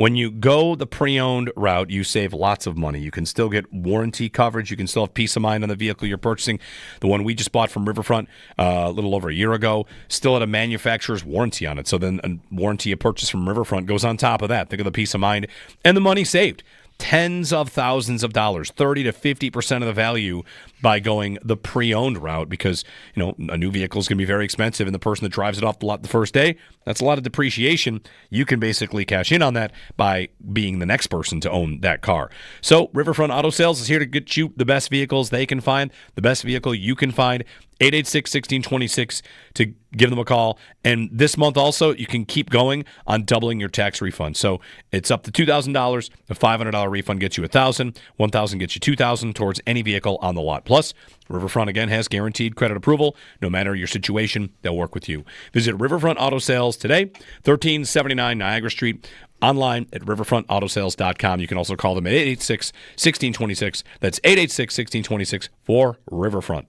When you go the pre-owned route, you save lots of money. You can still get warranty coverage. You can still have peace of mind on the vehicle you're purchasing. The one we just bought from Riverfront a little over a year ago still had a manufacturer's warranty on it. So then a warranty you purchase from Riverfront goes on top of that. Think of the peace of mind and the money saved. Tens of thousands of dollars, 30 to 50% of the value by going the pre-owned route because, a new vehicle is going to be very expensive and the person that drives it off the lot the first day, that's a lot of depreciation. You can basically cash in on that by being the next person to own that car. So Riverfront Auto Sales is here to get you the best vehicles they can find, the best vehicle you can find. 886-1626 to give them a call. And this month also, you can keep going on doubling your tax refund. So it's up to $2,000. A $500 refund gets you $1,000. $1,000 gets you $2,000 towards any vehicle on the lot. Plus, Riverfront, again, has guaranteed credit approval. No matter your situation, they'll work with you. Visit Riverfront Auto Sales today, 1379 Niagara Street. Online at riverfrontautosales.com. You can also call them at 886-1626. That's 886-1626 for Riverfront.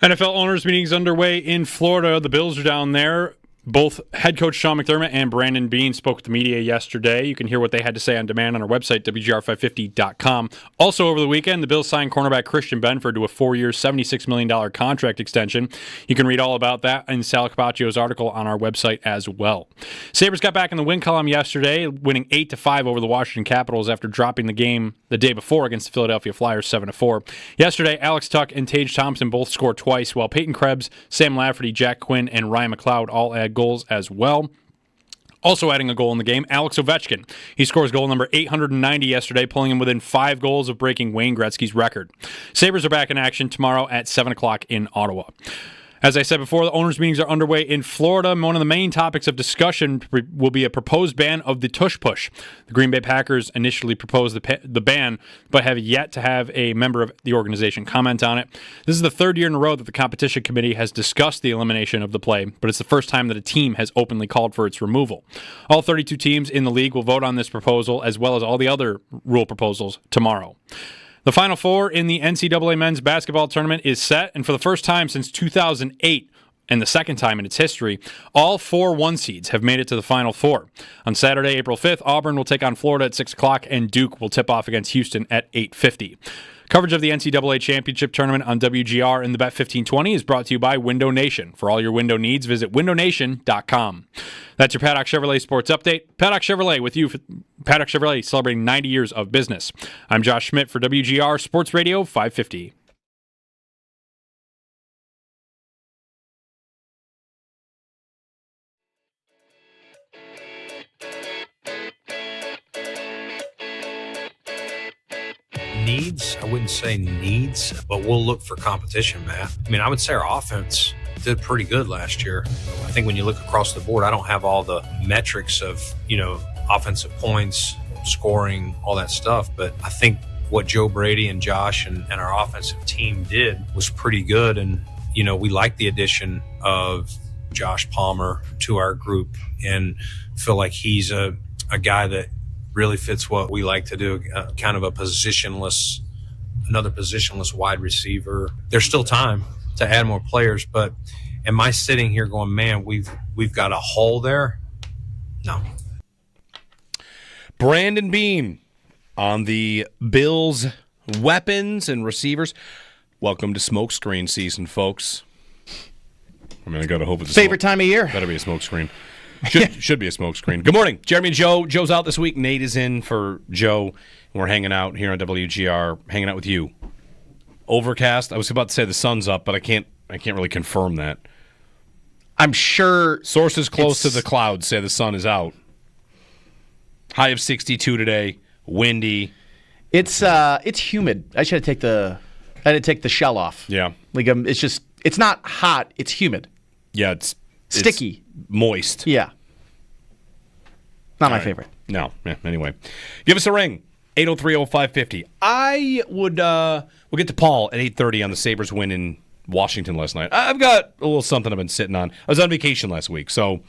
NFL owners meetings underway in Florida. The Bills are down there. Both head coach Sean McDermott and Brandon Beane spoke with the media yesterday. You can hear what they had to say on demand on our website, WGR550.com. Also over the weekend, the Bills signed cornerback Christian Benford to a 4-year, $76 million contract extension. You can read all about that in Sal Capaccio's article on our website as well. Sabres got back in the win column yesterday, winning 8-5 over the Washington Capitals after dropping the game the day before against the Philadelphia Flyers 7-4. Yesterday, Alex Tuck and Tage Thompson both scored twice, while Peyton Krebs, Sam Lafferty, Jack Quinn, and Ryan McLeod all add goals as well. Also adding a goal in the game, Alex Ovechkin. He scores goal number 890 yesterday, pulling him within 5 goals of breaking Wayne Gretzky's record. Sabres are back in action tomorrow at 7 o'clock in Ottawa. As I said before, the owners' meetings are underway in Florida. One of the main topics of discussion will be a proposed ban of the tush push. The Green Bay Packers initially proposed the ban, but have yet to have a member of the organization comment on it. This is the 3rd year in a row that the competition committee has discussed the elimination of the play, but it's the first time that a team has openly called for its removal. All 32 teams in the league will vote on this proposal, as well as all the other rule proposals, tomorrow. The Final Four in the NCAA men's basketball tournament is set, and for the first time since 2008, and the second time in its history, all 4 1 seeds have made it to the Final Four. On Saturday, April 5th, Auburn will take on Florida at 6 o'clock, and Duke will tip off against Houston at 8:50. Coverage of the NCAA Championship Tournament on WGR and the Bet 1520 is brought to you by Window Nation. For all your window needs, visit windownation.com. That's your Paddock Chevrolet Sports Update. Paddock Chevrolet with you. Paddock Chevrolet celebrating 90 years of business. I'm Josh Schmidt for WGR Sports Radio 550. Needs, I wouldn't say needs, but we'll look for competition, Matt. I mean, I would say our offense did pretty good last year. I think when you look across the board, I don't have all the metrics of, offensive points, scoring, all that stuff, but I think what Joe Brady and Josh and our offensive team did was pretty good. And, we like the addition of Josh Palmer to our group and feel like he's a guy that really fits what we like to do, kind of another positionless wide receiver. There's still time to add more players, but am I sitting here going, man, we've got a hole there? No. Brandon Beane on the Bills' weapons and receivers. Welcome to smokescreen season, folks. I got to hope it's favorite time of year. Better be a smokescreen. Should be a smokescreen. Good morning. Jeremy and Joe. Joe's out this week. Nate is in for Joe. And we're hanging out here on WGR, hanging out with you. Overcast. I was about to say the sun's up, but I can't really confirm that. I'm sure sources close to the clouds say the sun is out. High of 62 today. Windy. It's humid. I had to take the shell off. Yeah. It's not hot, it's humid. Yeah, it's sticky. It's moist. Yeah. Not my favorite. No. Yeah, anyway. Give us a ring. 803-0550. We'll get to Paul at 8:30 on the Sabres win in Washington last night. I've got a little something I've been sitting on. I was on vacation last week, so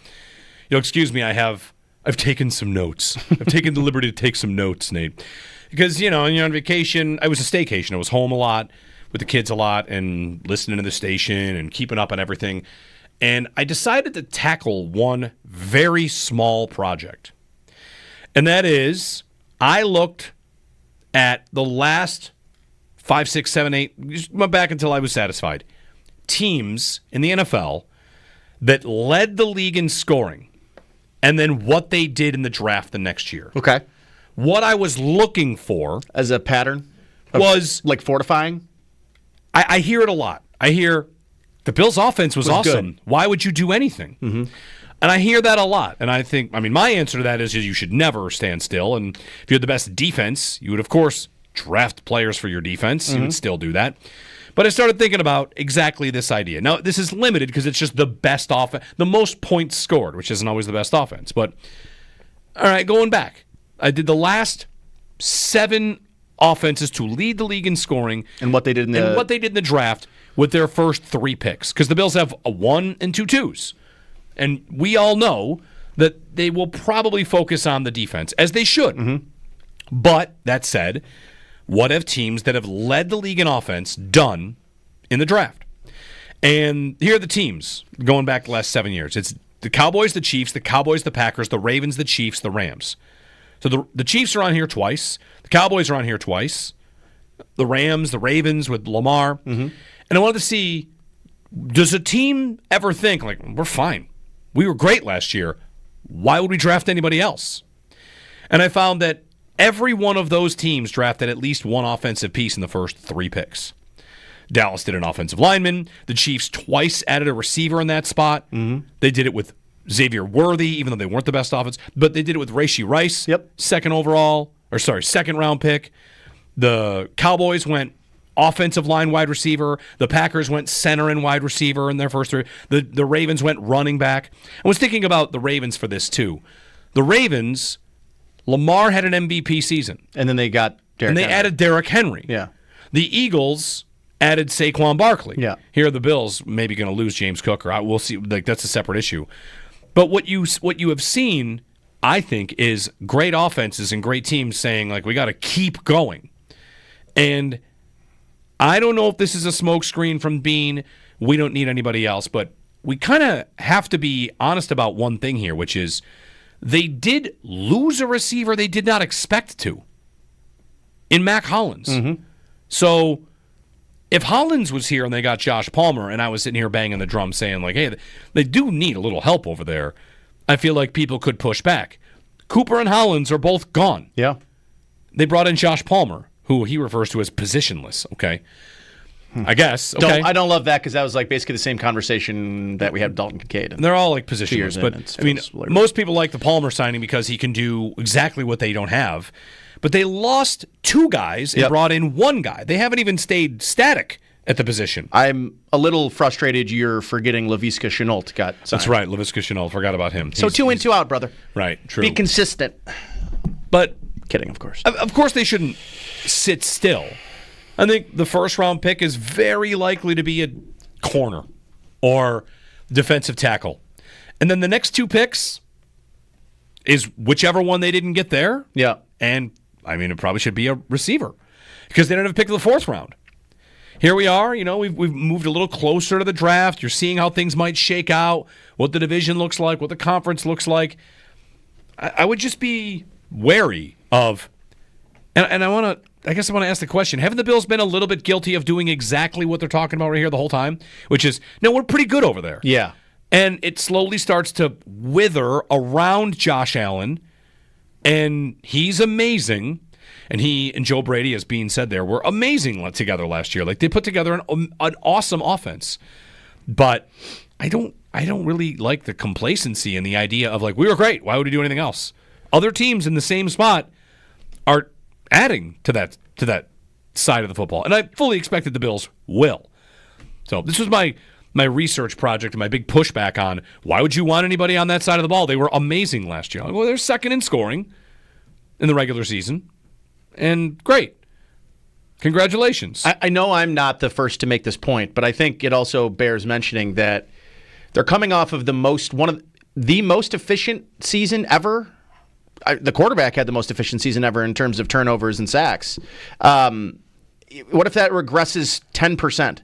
excuse me, I've taken some notes. I've taken the liberty to take some notes, Nate. Because, when you're on vacation, I was a staycation. I was home a lot with the kids a lot and listening to the station and keeping up on everything. And I decided to tackle one very small project. And that is, I looked at the last 5, 6, 7, 8, just went back until I was satisfied, teams in the NFL that led the league in scoring and then what they did in the draft the next year. Okay. What I was looking for as a pattern was like fortifying. I hear it a lot. I hear the Bills' offense was awesome. Good. Why would you do anything? Mm-hmm. And I hear that a lot. And I think, my answer to that is you should never stand still. And if you had the best defense, you would, of course, draft players for your defense. Mm-hmm. You would still do that. But I started thinking about exactly this idea. Now, this is limited because it's just the best offense, the most points scored, which isn't always the best offense. But, all right, going back, I did the last 7 offenses to lead the league in scoring and what they did in the draft with their first 3 picks, because the Bills have a 1 and 2 2s, and we all know that they will probably focus on the defense, as they should. Mm-hmm. But that said, what have teams that have led the league in offense done in the draft? And here are the teams going back the last 7 years. It's the Cowboys, the Chiefs, the Cowboys, the Packers, the Ravens, the Chiefs, the Rams. So the Chiefs are on here twice. The Cowboys are on here twice. The Rams, the Ravens with Lamar. Mm-hmm. And I wanted to see, does a team ever think, like, we're fine. We were great last year. Why would we draft anybody else? And I found that every one of those teams drafted at least one offensive piece in the first 3 picks. Dallas did an offensive lineman. The Chiefs twice added a receiver in that spot. Mm-hmm. They did it with Xavier Worthy, even though they weren't the best offense. But they did it with Rashee Rice, second round pick. The Cowboys went offensive line wide receiver. The Packers went center and wide receiver in their first 3. The Ravens went running back. I was thinking about the Ravens for this, too. The Ravens, Lamar had an MVP season. And then they got Derrick And they Henry. added Derrick Henry. Yeah. The Eagles added Saquon Barkley. Yeah. Here are the Bills maybe going to lose James Cook, or we'll see. Like, that's a separate issue. But what you have seen, I think, is great offenses and great teams saying, like, we got to keep going. And I don't know if this is a smokescreen from Bean. We don't need anybody else, but we kind of have to be honest about one thing here, which is they did lose a receiver they did not expect to in Mac Hollins. Mm-hmm. So if Hollins was here and they got Josh Palmer and I was sitting here banging the drum saying, like, hey, they do need a little help over there, I feel like people could push back. Cooper and Hollins are both gone. Yeah. They brought in Josh Palmer, who he refers to as positionless, okay? I guess. Okay. I don't love that because that was like basically the same conversation that we had with Dalton Kincaid. And they're all like positionless. But, I mean, most people like the Palmer signing because he can do exactly what they don't have. But they lost 2 guys and brought in 1 guy. They haven't even stayed static at the position. I'm a little frustrated you're forgetting Laviska Shenault got signed. That's right, Laviska Shenault. Forgot about him. So 2 in, 2 out, brother. Right, true. Be consistent. But kidding, of course. Of course they shouldn't sit still. I think the first-round pick is very likely to be a corner or defensive tackle. And then the next 2 picks is whichever one they didn't get there. Yeah. And, I mean, it probably should be a receiver because they didn't have a pick of the 4th round. Here we are. You know, we've moved a little closer to the draft. You're seeing how things might shake out, what the division looks like, what the conference looks like. I would just be wary of, and I guess I want to ask the question, haven't the Bills been a little bit guilty of doing exactly what they're talking about right here the whole time? Which is, no, we're pretty good over there. Yeah. And it slowly starts to wither around Josh Allen, and he's amazing. And he and Joe Brady, as being said there, were amazing together last year. Like, they put together an awesome offense. But I don't really like the complacency and the idea of, like, we were great. Why would we do anything else? Other teams in the same spot are adding to that side of the football. And I fully expect that the Bills will. So this was my research project and my big pushback on why would you want anybody on that side of the ball? They were amazing last year. Well, they're second in scoring in the regular season. And great. Congratulations. I know I'm not the first to make this point, but I think it also bears mentioning that they're coming off of one of the most efficient season ever. The quarterback had the most efficient season ever in terms of turnovers and sacks. What if that regresses 10%?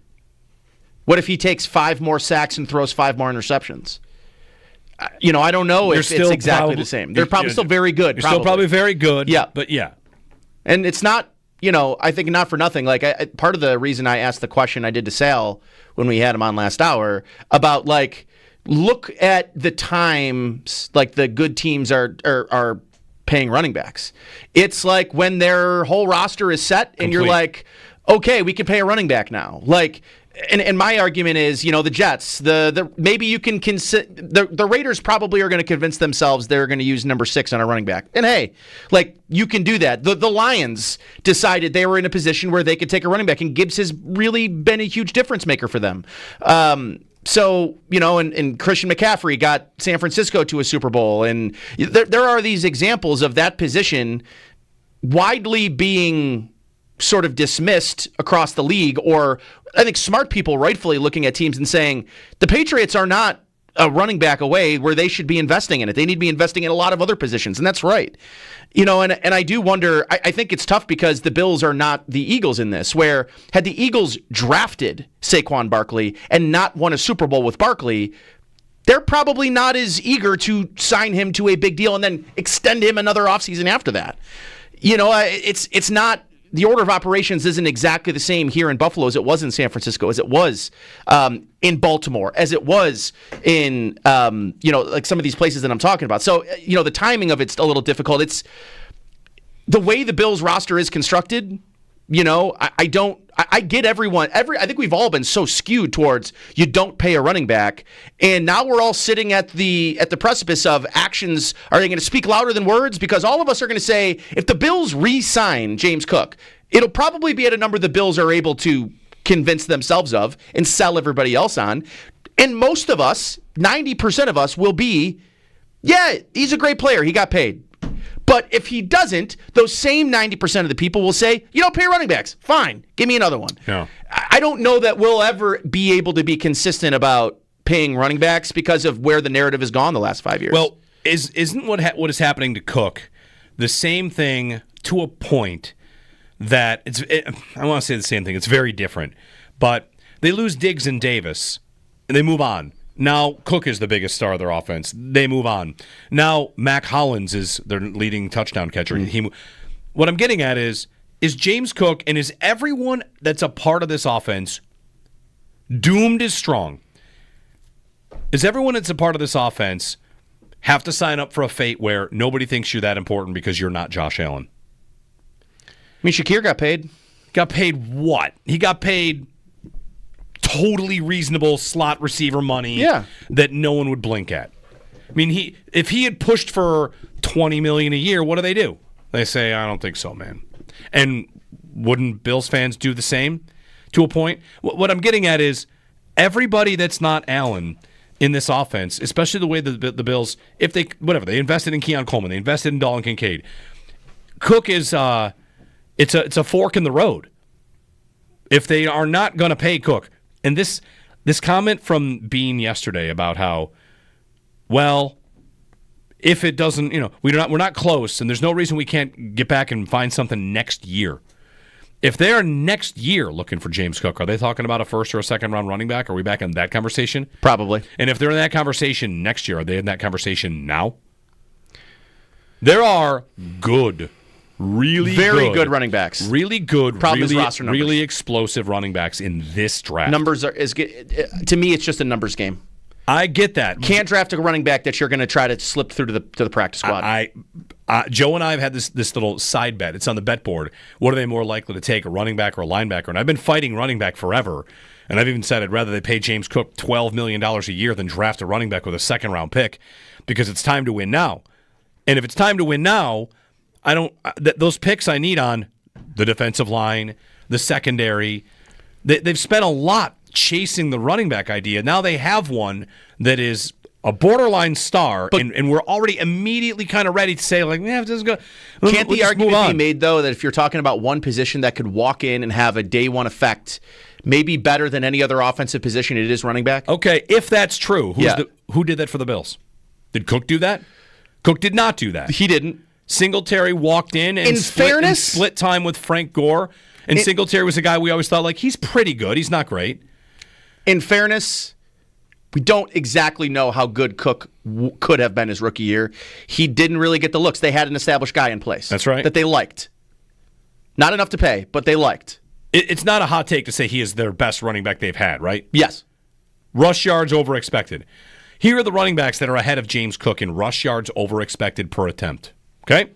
What if he takes 5 more sacks and throws 5 more interceptions? I don't know if it's exactly the same. They're probably still very good. You're still probably very good. Yeah. But yeah. And it's not, I think not for nothing. Like, part of the reason I asked the question I did to Sal when we had him on last hour about, like, look at the times, like, the good teams are paying running backs. It's like when their whole roster is set and you're like, okay, we can pay a running back now. Like, and my argument is, the Jets, maybe you can the Raiders probably are going to convince themselves they're going to use number 6 on a running back. And hey, like, you can do that. The Lions decided they were in a position where they could take a running back, and Gibbs has really been a huge difference maker for them. So, and Christian McCaffrey got San Francisco to a Super Bowl. And there are these examples of that position widely being sort of dismissed across the league, or I think smart people rightfully looking at teams and saying, the Patriots are not a running back away where they should be investing in it. They need to be investing in a lot of other positions, and that's right. And I do wonder, I think it's tough because the Bills are not the Eagles in this, where had the Eagles drafted Saquon Barkley and not won a Super Bowl with Barkley, they're probably not as eager to sign him to a big deal and then extend him another offseason after that. It's not, the order of operations isn't exactly the same here in Buffalo as it was in San Francisco, as it was in Baltimore, as it was in, like some of these places that I'm talking about. So, the timing of it's a little difficult. It's the way the Bills roster is constructed. I get everyone. I think we've all been so skewed towards you don't pay a running back, and now we're all sitting at the precipice of actions. Are they going to speak louder than words? Because all of us are going to say if the Bills re-sign James Cook, it'll probably be at a number the Bills are able to convince themselves of and sell everybody else on. And most of us, 90% of us, will be, yeah, he's a great player. He got paid. But if he doesn't, those same 90% of the people will say, you don't pay running backs. Fine. Give me another one. Yeah. I don't know that we'll ever be able to be consistent about paying running backs because of where the narrative has gone the last 5 years. Well, isn't what is happening to Cook the same thing to a point that I want to say the same thing. It's very different. But they lose Diggs and Davis, and they move on. Now Cook is the biggest star of their offense. They move on. Now Mac Hollins is their leading touchdown catcher. What I'm getting at is James Cook and is everyone that's a part of this offense doomed is strong? Is everyone that's a part of this offense have to sign up for a fate where nobody thinks you're that important because you're not Josh Allen? I mean, Shakir got paid. Got paid what? He got paid totally reasonable slot receiver money that no one would blink at. I mean, if he had pushed for $20 million a year, what do? They say, I don't think so, man. And wouldn't Bills fans do the same to a point? What I'm getting at is everybody that's not Allen in this offense, especially the way the Bills, if they invested in Keon Coleman, they invested in Dalton Kincaid. Cook is it's a fork in the road. If they are not going to pay Cook. And this comment from Bean yesterday about how, well, if it doesn't, we're not close, and there's no reason we can't get back and find something next year. If they are next year looking for James Cook, are they talking about a first or a second round running back? Are we back in that conversation? Probably. And if they're in that conversation next year, are they in that conversation now? There are very good running backs. Really good, really explosive running backs in this draft. Numbers to me, it's just a numbers game. I get that. Can't draft a running back that you're going to try to slip through to the practice squad. Joe and I have had this little side bet. It's on the bet board. What are they more likely to take, a running back or a linebacker? And I've been fighting running back forever. And I've even said I'd rather they pay James Cook $12 million a year than draft a running back with a second-round pick because it's time to win now. And if it's time to win now, those picks I need on the defensive line, the secondary. They've spent a lot chasing the running back idea. Now they have one that is a borderline star, and we're already immediately kind of ready to say, like, just go. Can't the argument be made, though, that if you're talking about one position that could walk in and have a day one effect, maybe better than any other offensive position, it is running back? Okay, if that's true, who did that for the Bills? Did Cook do that? Cook did not do that. He didn't. Singletary walked in and split time with Frank Gore. And Singletary was a guy we always thought, like, he's pretty good. He's not great. In fairness, we don't exactly know how good Cook could have been his rookie year. He didn't really get the looks. They had an established guy in place. That's right. That they liked. Not enough to pay, but they liked. It's not a hot take to say he is their best running back they've had, right? Yes. Rush yards over expected. Here are the running backs that are ahead of James Cook in rush yards over expected per attempt. Okay?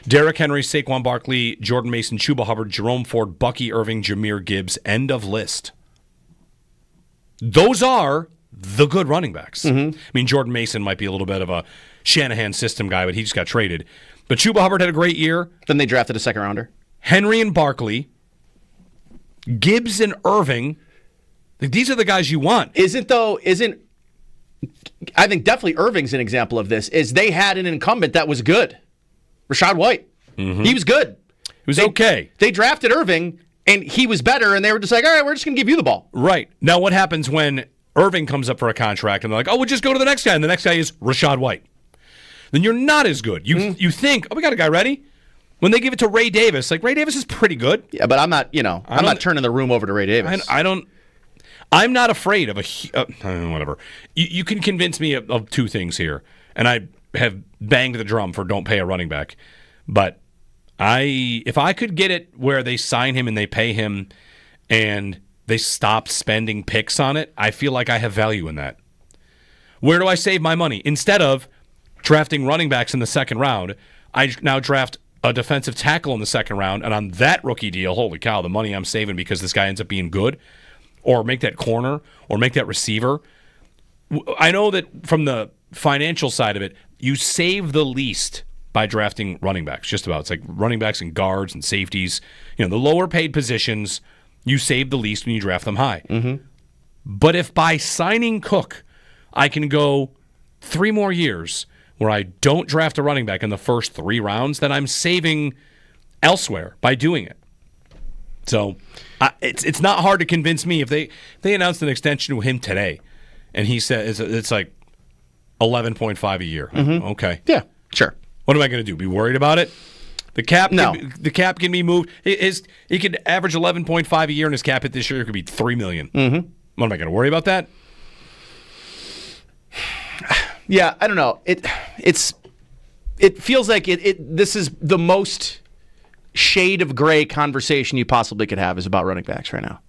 Derrick Henry, Saquon Barkley, Jordan Mason, Chuba Hubbard, Jerome Ford, Bucky Irving, Jahmyr Gibbs. End of list. Those are the good running backs. Mm-hmm. I mean, Jordan Mason might be a little bit of a Shanahan system guy, but he just got traded. But Chuba Hubbard had a great year. Then they drafted a second rounder. Henry and Barkley, Gibbs and Irving. These are the guys you want. I think definitely Irving's an example of this, is they had an incumbent that was good. Rashad White. Mm-hmm. He was good. He was okay. They drafted Irving, and he was better, and they were just like, all right, we're just going to give you the ball. Right. Now, what happens when Irving comes up for a contract, and they're like, oh, we'll just go to the next guy, and the next guy is Rashad White. Then you're not as good. You think, oh, we got a guy ready? When they give it to Ray Davis, like, Ray Davis is pretty good. Yeah, but I'm not, I'm not turning the room over to Ray Davis. I'm not afraid of whatever. You can convince me of two things here, and I have banged the drum for don't pay a running back. But if I could get it where they sign him and they pay him and they stop spending picks on it, I feel like I have value in that. Where do I save my money? Instead of drafting running backs in the second round, I now draft a defensive tackle in the second round, and on that rookie deal, holy cow, the money I'm saving because this guy ends up being good, or make that corner, or make that receiver. I know that from the financial side of it, you save the least by drafting running backs, just about. It's like running backs and guards and safeties. The lower paid positions, you save the least when you draft them high. Mm-hmm. But if by signing Cook, I can go 3 more years where I don't draft a running back in the first 3 rounds, then I'm saving elsewhere by doing it. So it's not hard to convince me. If they announced an extension to him today, and he says it's like 11.5 a year. Mm-hmm. Okay. Yeah, sure. What am I going to do? Be worried about it? The cap No. The cap can be moved. He could average 11.5 a year, and his cap hit this year could be $3 million. Mm-hmm. What am I going to worry about that? Yeah, I don't know. It feels like this is the most shade of gray conversation you possibly could have is about running backs right now.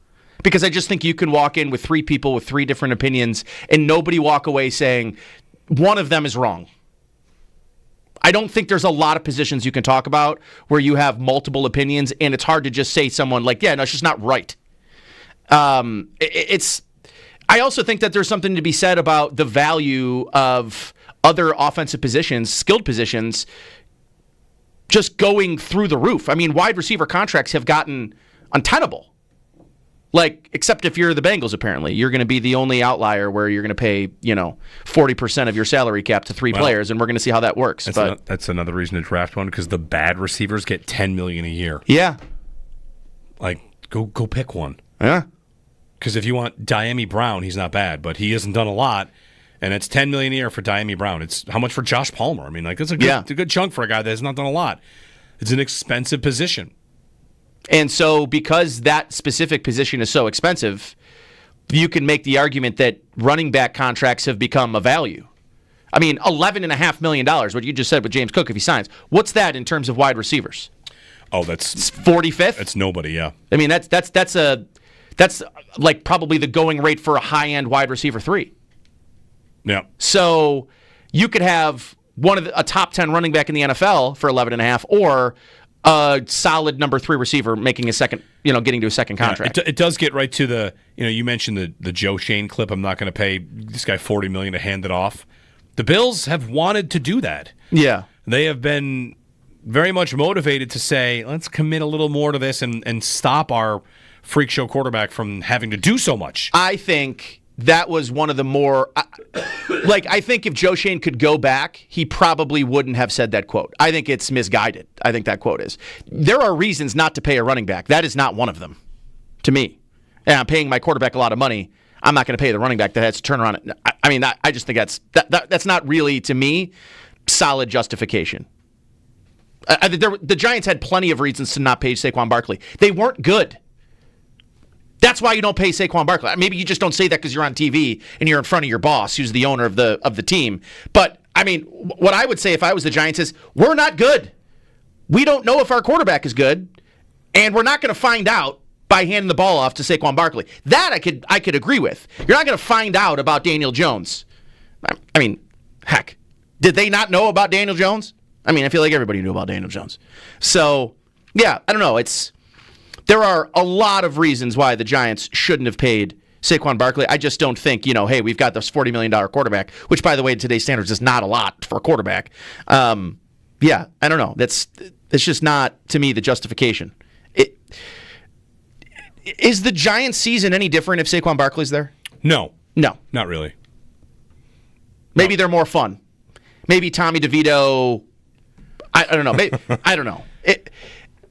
Because I just think you can walk in with 3 people with 3 different opinions and nobody walk away saying one of them is wrong. I don't think there's a lot of positions you can talk about where you have multiple opinions and it's hard to just say someone like, yeah, no, it's just not right. I also think that there's something to be said about the value of other offensive positions, skilled positions, just going through the roof. I mean, wide receiver contracts have gotten untenable. Like, except if you're the Bengals, apparently. You're going to be the only outlier where you're going to pay, 40% of your salary cap to 3 players, and we're going to see how that works. That's another reason to draft one, because the bad receivers get $10 million a year. Yeah. Like, go pick one. Yeah. Because if you want Diami Brown, he's not bad, but he hasn't done a lot, and it's $10 million a year for Diami Brown. It's how much for Josh Palmer? I mean, like, that's a good chunk for a guy that has not done a lot. It's an expensive position. And so because that specific position is so expensive, you can make the argument that running back contracts have become a value. I mean, $11.5 million, what you just said with James Cook if he signs. What's that in terms of wide receivers? Oh, that's 45th? That's nobody, yeah. I mean, that's like probably the going rate for a high-end wide receiver 3. Yeah. So you could have a top 10 running back in the NFL for 11.5, or a solid number 3 receiver making a second, getting to a second contract. Yeah, it does get right to the, you mentioned the Joe Shane clip. I'm not going to pay this guy $40 million to hand it off. The Bills have wanted to do that. Yeah. They have been very much motivated to say, let's commit a little more to this and stop our freak show quarterback from having to do so much. I think that was one of the more, I think if Joe Shane could go back, he probably wouldn't have said that quote. I think it's misguided. I think that quote is. There are reasons not to pay a running back. That is not one of them, to me. And I'm paying my quarterback a lot of money. I'm not going to pay the running back that has to turn around. I mean, I just think that's not really, to me, solid justification. The Giants had plenty of reasons to not pay Saquon Barkley. They weren't good. That's why you don't pay Saquon Barkley. Maybe you just don't say that because you're on TV and you're in front of your boss, who's the owner of the team. But, I mean, what I would say if I was the Giants is, we're not good. We don't know if our quarterback is good, and we're not going to find out by handing the ball off to Saquon Barkley. That I could agree with. You're not going to find out about Daniel Jones. I mean, heck, did they not know about Daniel Jones? I mean, I feel like everybody knew about Daniel Jones. So, yeah, I don't know. There are a lot of reasons why the Giants shouldn't have paid Saquon Barkley. I just don't think, hey, we've got this $40 million quarterback, which, by the way, in today's standards is not a lot for a quarterback. Yeah, I don't know. It's just not, to me, the justification. Is the Giants' season any different if Saquon Barkley's there? No. No. Not really. Maybe they're more fun. Maybe Tommy DeVito, I don't know. Maybe, I don't know.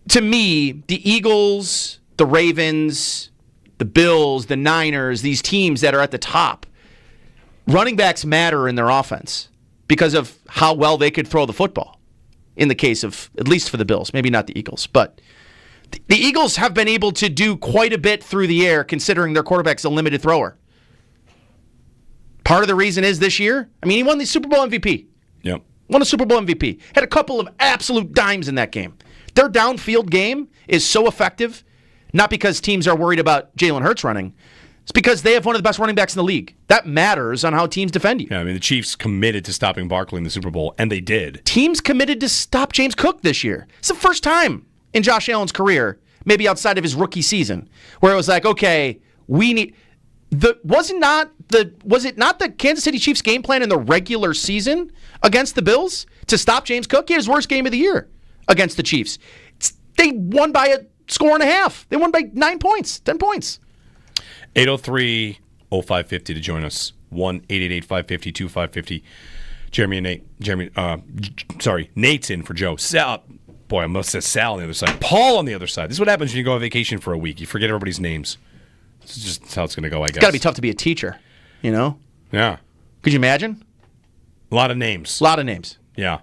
To me, the Eagles, the Ravens, the Bills, the Niners, these teams that are at the top, running backs matter in their offense because of how well they could throw the football. In the case of, at least for the Bills, maybe not the Eagles, but the Eagles have been able to do quite a bit through the air considering their quarterback's a limited thrower. Part of the reason is this year, he won the Super Bowl MVP. Yep. Won a Super Bowl MVP. Had a couple of absolute dimes in that game. Their downfield game is so effective, not because teams are worried about Jalen Hurts running. It's because they have one of the best running backs in the league. That matters on how teams defend you. Yeah, the Chiefs committed to stopping Barkley in the Super Bowl, and they did. Teams committed to stop James Cook this year. It's the first time in Josh Allen's career, maybe outside of his rookie season, where it was like, okay, we need... Was it not the Kansas City Chiefs game plan in the regular season against the Bills to stop James Cook? He had his worst game of the year against the Chiefs. They won by a score and a half. They won by 9 points, 10 points. 803-0550 to join us. 1-888-550-2550. Jeremy and Nate. Nate's in for Joe. Sal. Boy, I must say Sal on the other side. Paul on the other side. This is what happens when you go on vacation for a week. You forget everybody's names. This is just how it's going to go, I guess. It's got to be tough to be a teacher, Yeah. Could you imagine? A lot of names. Yeah.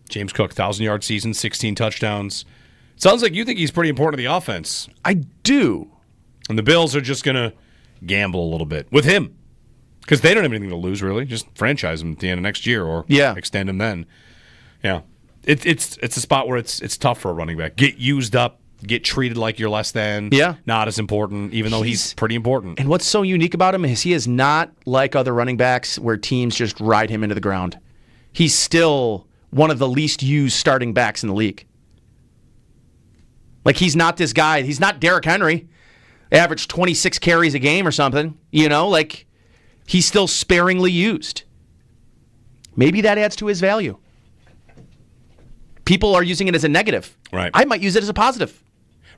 James Cook, 1,000-yard season, 16 touchdowns. Sounds like you think he's pretty important to the offense. I do. And the Bills are just going to gamble a little bit with him because they don't have anything to lose, really. Just franchise him at the end of next year or extend him then. Yeah. It's a spot where it's tough for a running back. Get used up. Get treated like you're less than. Yeah. Not as important, even though he's pretty important. And what's so unique about him is he is not like other running backs where teams just ride him into the ground. He's still one of the least used starting backs in the league. Like, he's not this guy. He's not Derrick Henry. Averaged 26 carries a game or something. He's still sparingly used. Maybe that adds to his value. People are using it as a negative. Right. I might use it as a positive.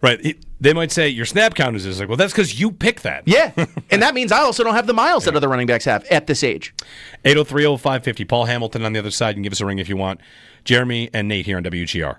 Right. They might say your snap count is this. Like, well, that's because you picked that. Yeah. And that means I also don't have the miles that other running backs have at this age. 803-0550. Paul Hamilton on the other side. You can give us a ring if you want. Jeremy and Nate here on WGR.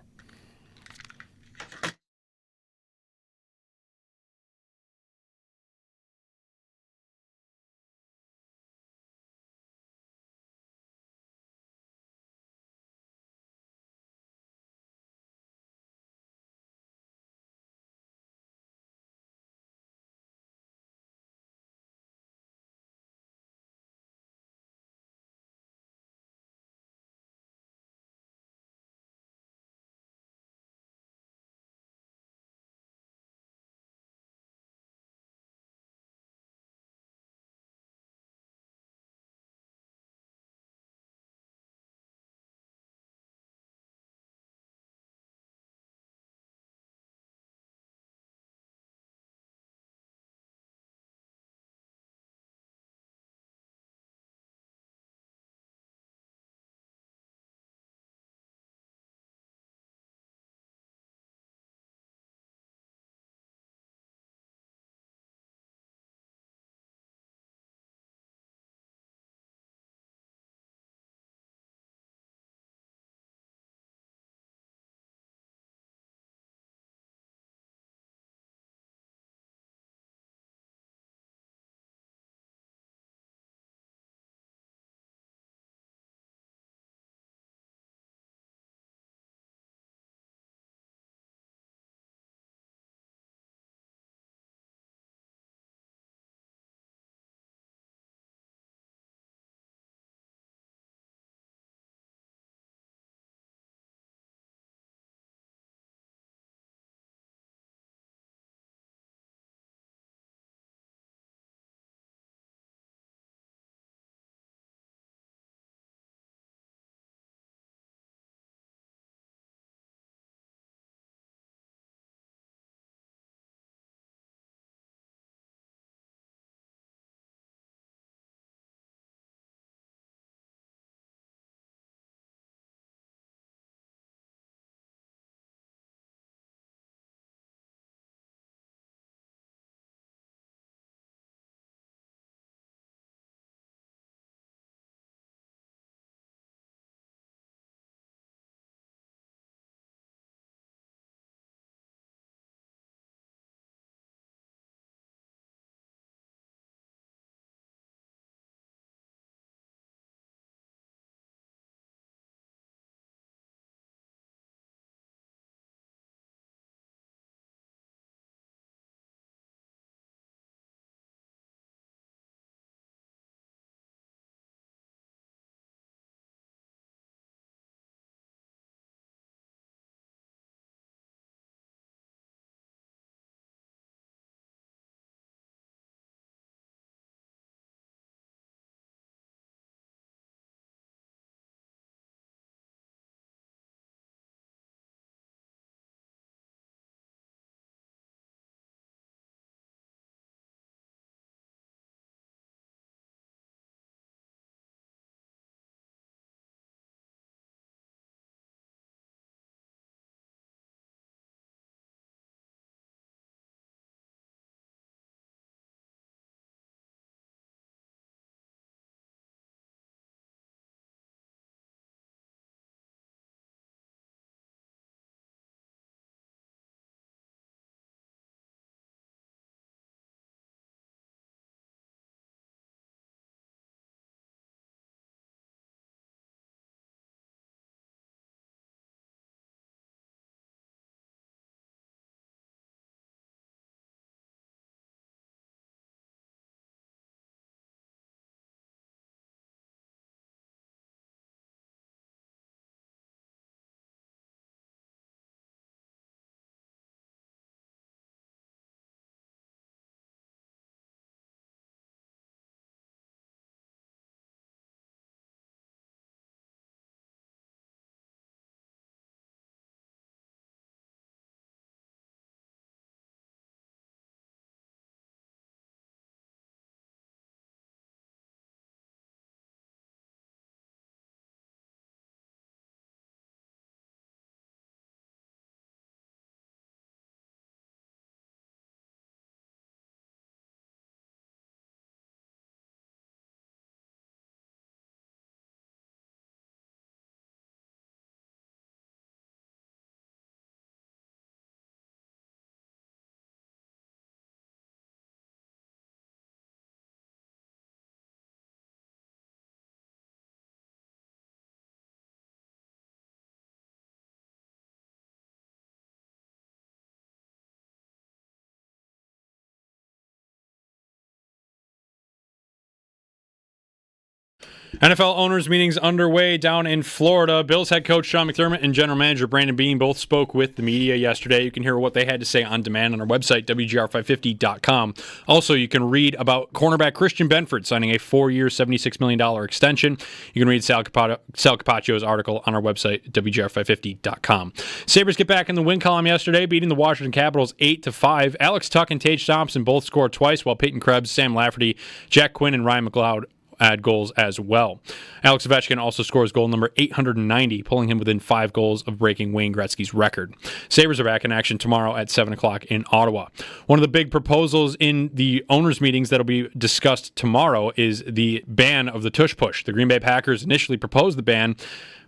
NFL owners meetings underway down in Florida. Bills head coach Sean McDermott and general manager Brandon Beane both spoke with the media yesterday. You can hear what they had to say on demand on our website, WGR550.com. Also, you can read about cornerback Christian Benford signing a 4-year, $76 million extension. You can read Sal Capaccio's article on our website, WGR550.com. Sabres get back in the win column yesterday, beating the Washington Capitals 8-5. Alex Tuck and Tage Thompson both scored twice, while Peyton Krebs, Sam Lafferty, Jack Quinn, and Ryan McLeod add goals as well. Alex Ovechkin also scores goal number 890, pulling him within 5 goals of breaking Wayne Gretzky's record. Sabres are back in action tomorrow at 7 o'clock in Ottawa. One of the big proposals in the owners' meetings that will be discussed tomorrow is the ban of the tush push. The Green Bay Packers initially proposed the ban,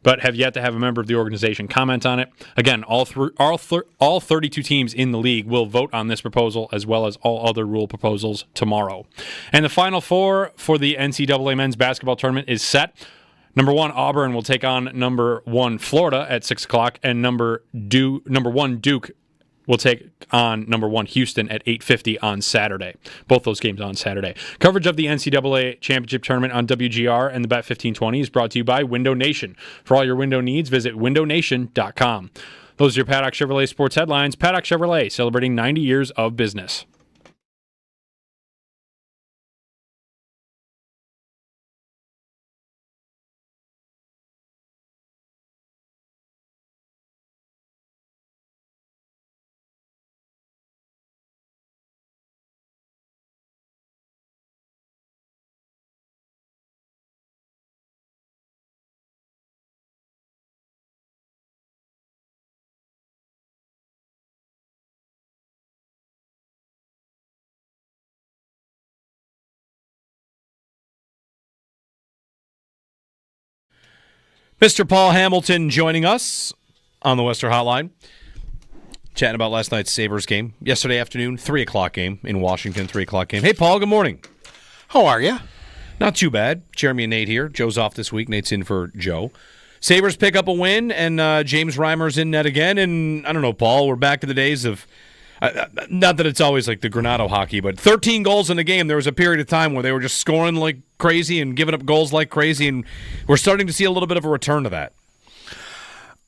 but have yet to have a member of the organization comment on it. Again, all 32 teams in the league will vote on this proposal, as well as all other rule proposals tomorrow. And the Final Four for the NCAA men's basketball tournament is set. Number 1, Auburn will take on number 1, Florida at 6 o'clock, and number 1, Duke will take on number 1, Houston at 8:50 on Saturday. Both those games on Saturday. Coverage of the NCAA Championship Tournament on WGR and the Bet 1520 is brought to you by Window Nation. For all your window needs, visit windownation.com. Those are your Paddock Chevrolet sports headlines. Paddock Chevrolet, celebrating 90 years of business. Mr. Paul Hamilton joining us on the Western Hotline, chatting about last night's Sabres game. Yesterday afternoon, 3 o'clock game in Washington, 3 o'clock game. Hey, Paul, good morning. How are you? Not too bad. Jeremy and Nate here. Joe's off this week. Nate's in for Joe. Sabres pick up a win, and James Reimer's in net again. And I don't know, Paul, we're back to the days of, not that it's always like the Granado hockey, but 13 goals in a game. There was a period of time where they were just scoring like crazy and giving up goals like crazy, and we're starting to see a little bit of a return to that.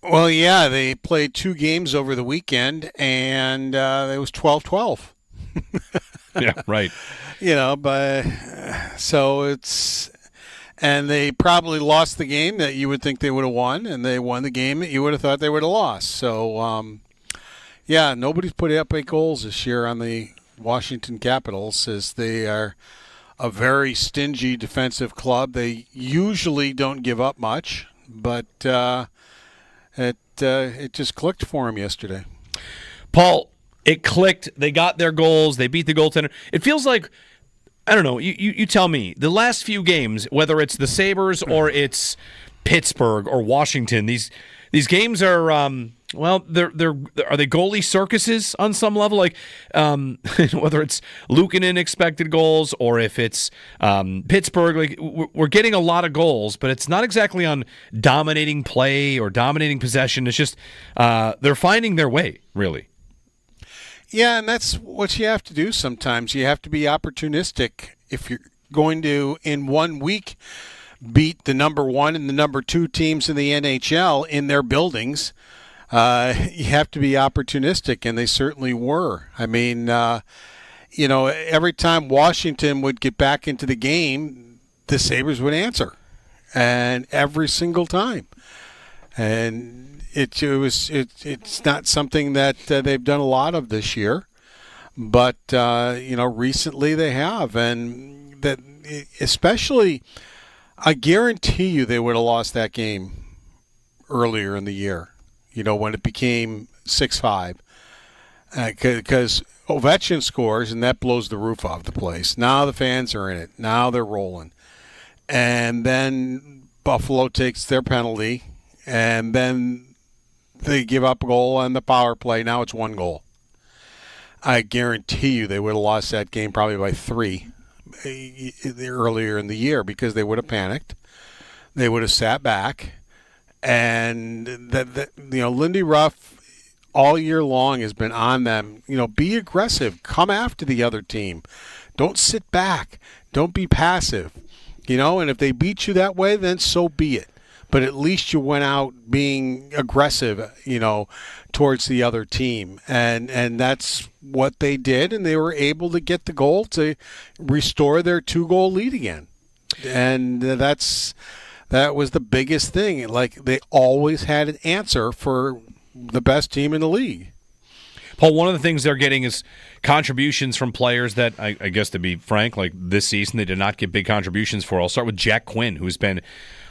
Well, yeah, they played 2 games over the weekend, and it was 12-12. Yeah, right. But so it's, and they probably lost the game that you would think they would have won, and they won the game that you would have thought they would have lost. So, yeah, nobody's put up 8 goals this year on the Washington Capitals, as they are a very stingy defensive club. They usually don't give up much, but it just clicked for them yesterday. Paul, it clicked. They got their goals. They beat the goaltender. It feels like, I don't know, you tell me, the last few games, whether it's the Sabres or it's Pittsburgh or Washington, these games are are they goalie circuses on some level? Like whether it's Luukkonen expected goals or if it's Pittsburgh, like we're getting a lot of goals, but it's not exactly on dominating play or dominating possession. It's just they're finding their way, really. Yeah, and that's what you have to do sometimes. You have to be opportunistic if you're going to, in 1 week, beat the number 1 and the number 2 teams in the NHL in their buildings. You have to be opportunistic, and they certainly were. I mean, every time Washington would get back into the game, the Sabres would answer, and every single time. And it's not something that they've done a lot of this year, but recently they have, and that especially, I guarantee you they would have lost that game earlier in the year. When it became 6-5, because Ovechkin scores, and that blows the roof off the place. Now the fans are in it. Now they're rolling. And then Buffalo takes their penalty, and then they give up a goal on the power play. Now it's 1 goal. I guarantee you they would have lost that game probably by 3 earlier in the year, because they would have panicked. They would have sat back. And Lindy Ruff all year long has been on them. Be aggressive. Come after the other team. Don't sit back. Don't be passive. And if they beat you that way, then so be it. But at least you went out being aggressive, towards the other team. And that's what they did, and they were able to get the goal to restore their 2-goal lead again. And that was the biggest thing. Like, they always had an answer for the best team in the league. Paul, one of the things they're getting is contributions from players that, I guess to be frank, like this season they did not get big contributions for. I'll start with Jack Quinn, who's been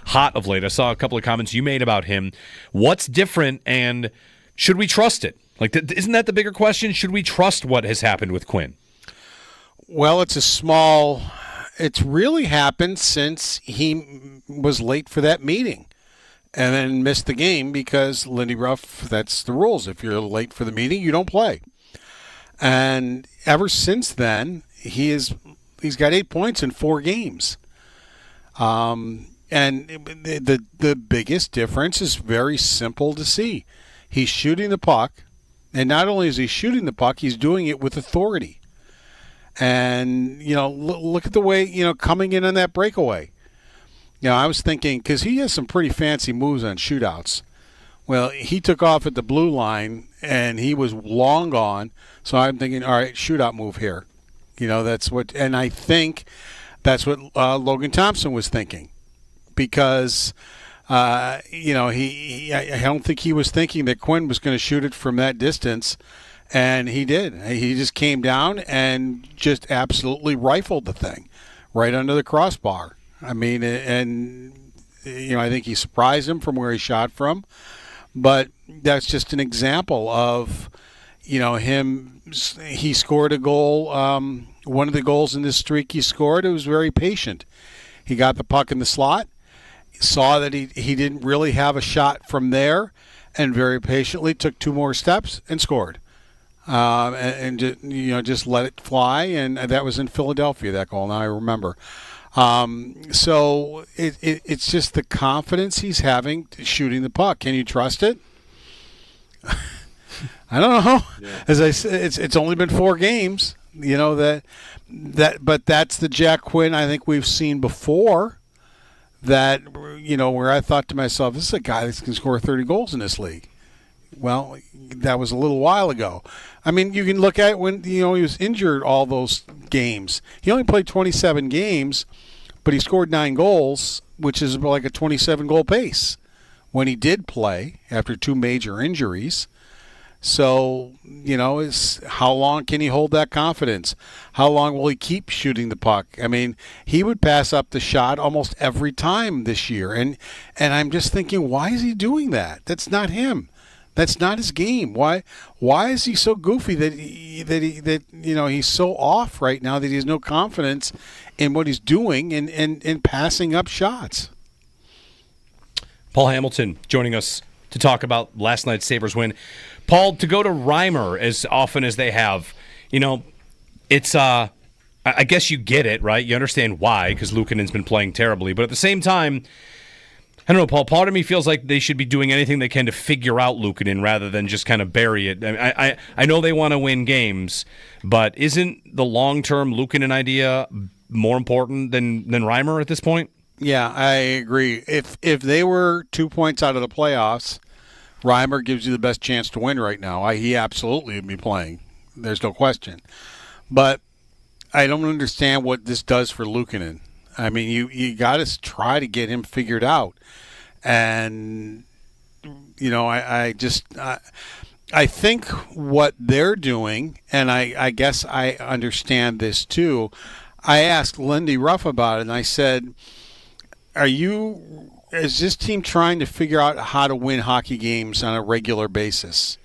hot of late. I saw a couple of comments you made about him. What's different, and should we trust it? Like, isn't that the bigger question? Should we trust what has happened with Quinn? Well, it's really happened since he was late for that meeting and then missed the game because Lindy Ruff, that's the rules. If you're late for the meeting, you don't play. And ever since then, he's got 8 points in 4 games. And the biggest difference is very simple to see. He's shooting the puck, and not only is he shooting the puck, he's doing it with authority. And, look at the way, coming in on that breakaway. I was thinking, because he has some pretty fancy moves on shootouts. Well, he took off at the blue line, and he was long gone. So I'm thinking, all right, shootout move here. And I think that's what Logan Thompson was thinking. Because, I don't think he was thinking that Quinn was going to shoot it from that distance. And he did. He just came down and just absolutely rifled the thing right under the crossbar. I mean, I think he surprised him from where he shot from. But that's just an example of, him. He scored a goal. One of the goals in this streak he scored, it was very patient. He got the puck in the slot, saw that he didn't really have a shot from there, and very patiently took 2 more steps and scored. And just let it fly, and that was in Philadelphia, that goal. Now I remember. So it's just the confidence he's having shooting the puck. Can you trust it? I don't know. Yeah. As I said, it's only been 4 games. But that's the Jack Quinn I think we've seen before. That where I thought to myself, this is a guy that can score 30 goals in this league. Well, that was a little while ago. I mean, you can look at it when he was injured all those games. He only played 27 games, but he scored 9 goals, which is like a 27-goal pace when he did play after 2 major injuries. So, is how long can he hold that confidence? How long will he keep shooting the puck? I mean, he would pass up the shot almost every time this year, and I'm just thinking, why is he doing that? That's not him. That's not his game. Why is he so goofy that he's so off right now that he has no confidence in what he's doing and passing up shots? Paul Hamilton joining us to talk about last night's Sabres win. Paul, to go to Reimer as often as they have, it's I guess you get it, right? You understand why, because Luukkonen's been playing terribly, but at the same time, I don't know, Paul, part of me feels like they should be doing anything they can to figure out Luukkonen rather than just kind of bury it. I know they want to win games, but isn't the long-term Luukkonen idea more important than Reimer at this point? Yeah, I agree. If they were 2 points out of the playoffs, Reimer gives you the best chance to win right now. He absolutely would be playing. There's no question. But I don't understand what this does for Luukkonen. I mean, you got to try to get him figured out. And, I think what they're doing, and I guess I understand this too, I asked Lindy Ruff about it, and I said, is this team trying to figure out how to win hockey games on a regular basis?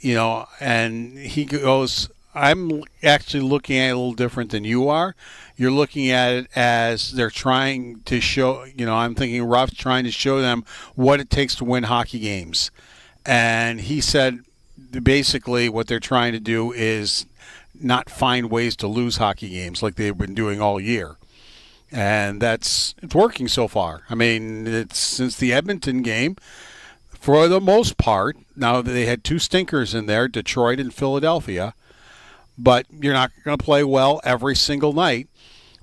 And he goes, I'm actually looking at it a little different than you are. You're looking at it as they're trying to show, I'm thinking Ruff's trying to show them what it takes to win hockey games. And he said basically what they're trying to do is not find ways to lose hockey games like they've been doing all year. And it's working so far. I mean, it's since the Edmonton game, for the most part. Now they had 2 stinkers in there, Detroit and Philadelphia. But you're not going to play well every single night.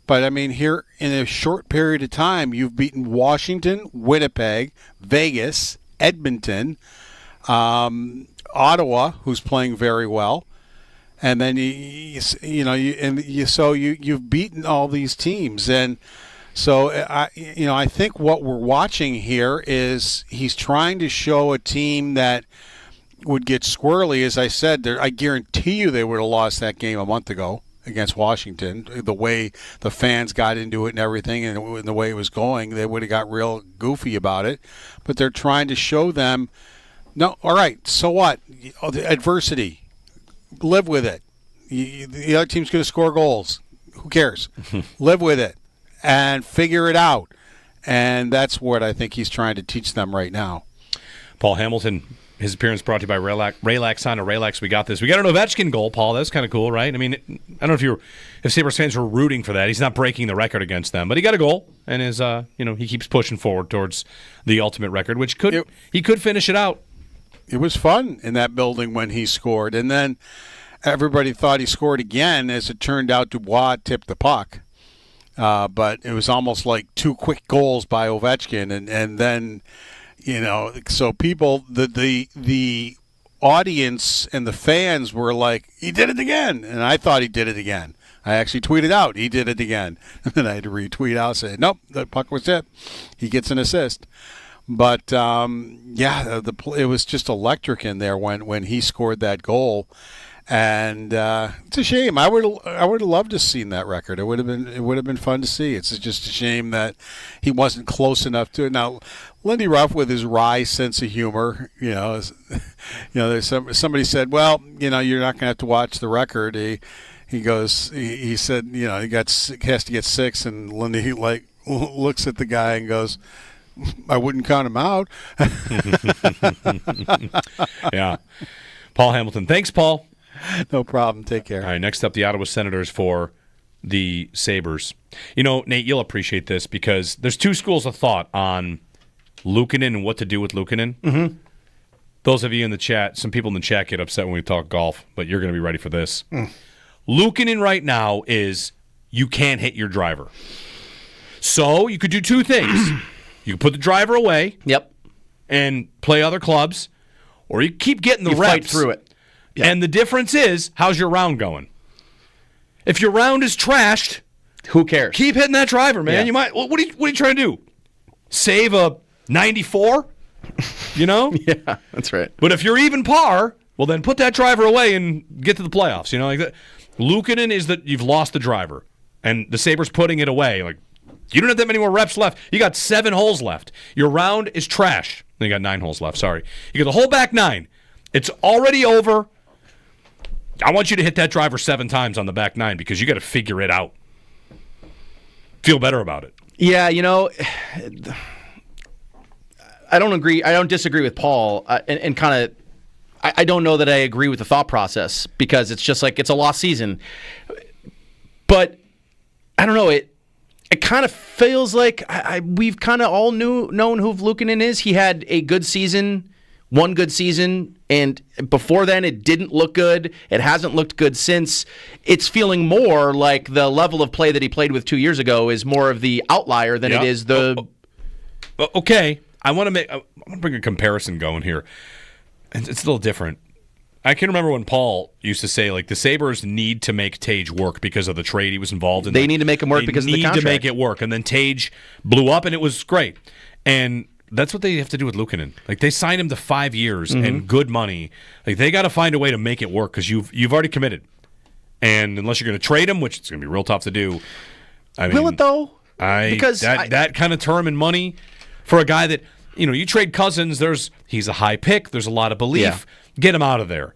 But, I mean, here in a short period of time, you've beaten Washington, Winnipeg, Vegas, Edmonton, Ottawa, who's playing very well. And then, you've beaten all these teams. And so, I think what we're watching here is he's trying to show a team that would get squirrely. As I said, I guarantee you they would have lost that game a month ago against Washington. The way the fans got into it and everything, and the way it was going, they would have got real goofy about it. But they're trying to show them, no, all right, so what? The adversity. Live with it. The other team's going to score goals. Who cares? Live with it and figure it out. And that's what I think he's trying to teach them right now. Paul Hamilton, his appearance brought to you by Raylax Honda. Raylax, we got this. We got an Ovechkin goal, Paul. That's kind of cool, right? I mean, I don't know if Sabres fans were rooting for that. He's not breaking the record against them, but he got a goal, and he keeps pushing forward towards the ultimate record, which he could finish it out. It was fun in that building when he scored, and then everybody thought he scored again. As it turned out, Dubois tipped the puck, but it was almost like two quick goals by Ovechkin, and then. So people, the audience and the fans were like, he did it again. And I thought he did it again. I actually tweeted out, he did it again. And then I had to retweet out, say, nope, the puck was tipped. He gets an assist. But, it was just electric in there when he scored that goal. And it's a shame. I would have loved to have seen that record. It would have been fun to see. It's just a shame that he wasn't close enough to it. Now, Lindy Ruff with his wry sense of humor, there's somebody said, well, you're not going to have to watch the record. He said, he has to get 6, and Lindy looks at the guy and goes, I wouldn't count him out. Yeah, Paul Hamilton. Thanks, Paul. No problem. Take care. All right, next up, the Ottawa Senators for the Sabres. Nate, you'll appreciate this because there's two schools of thought on Luukkonen and what to do with Luukkonen. Mm-hmm. Those of you in the chat, some people in the chat get upset when we talk golf, but you're going to be ready for this. Luukkonen right now is you can't hit your driver. So you could do two things. You can put the driver away. Yep. And play other clubs, or you keep getting the reps. Fight through it. Yep. And the difference is, how's your round going? If your round is trashed, who cares? Keep hitting that driver, man. Yeah. You might. What are you trying to do? Save a 94? Yeah, that's right. But if you're even par, well, then put that driver away and get to the playoffs. Like that. Luukkonen is that you've lost the driver, and the Sabres putting it away. Like you don't have that many more reps left. You got 7 holes left. Your round is trash. You got 9 holes left. Sorry, you got the whole back 9. It's already over. I want you to hit that driver 7 times on the back 9 because you got to figure it out. Feel better about it. Yeah, I don't agree. I don't disagree with Paul, and kind of, I don't know that I agree with the thought process because it's just like it's a lost season. But I don't know. It kind of feels like we've kind of all known who Luukkonen is. He had a good season. One good season, and before then it didn't look good. It hasn't looked good since. It's feeling more like the level of play that he played with 2 years ago is more of the outlier than it is the... Okay, I want to bring a comparison going here. It's a little different. I can remember when Paul used to say, the Sabres need to make Tage work because of the trade he was involved in. They need to make him work because of the contract. They need to make it work. And then Tage blew up, and it was great. And... that's what they have to do with Luukkonen. They signed him to 5 years and good money. They got to find a way to make it work because you've already committed. And unless you're going to trade him, which it's going to be real tough to do. Will it though? Because that kind of term and money for a guy that you trade Cousins. He's a high pick. There's a lot of belief. Yeah. Get him out of there.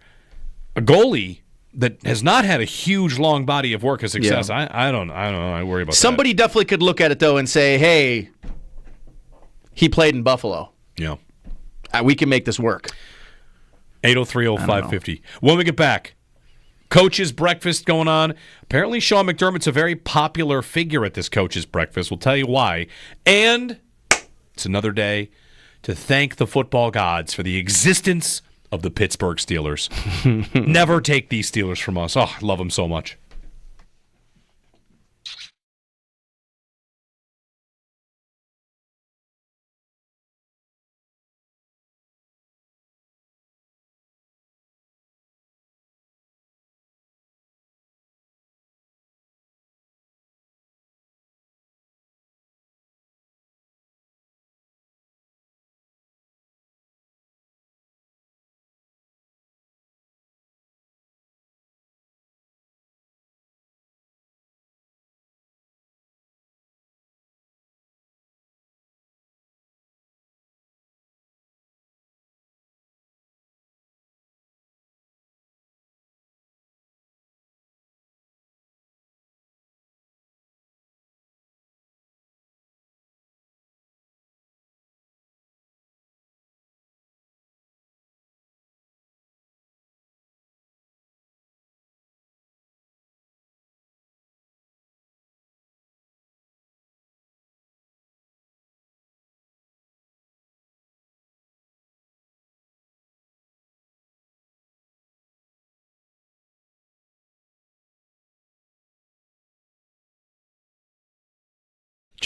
A goalie that has not had a huge long body of work of success. Yeah. I don't know. I worry about Somebody definitely could look at it though and say, hey. He played in Buffalo. Yeah. We can make this work. 803-0550. When we get back, coach's breakfast going on. Apparently Sean McDermott's a very popular figure at this coach's breakfast. We'll tell you why. And it's another day to thank the football gods for the existence of the Pittsburgh Steelers. Never take these Steelers from us. Oh, I love them so much.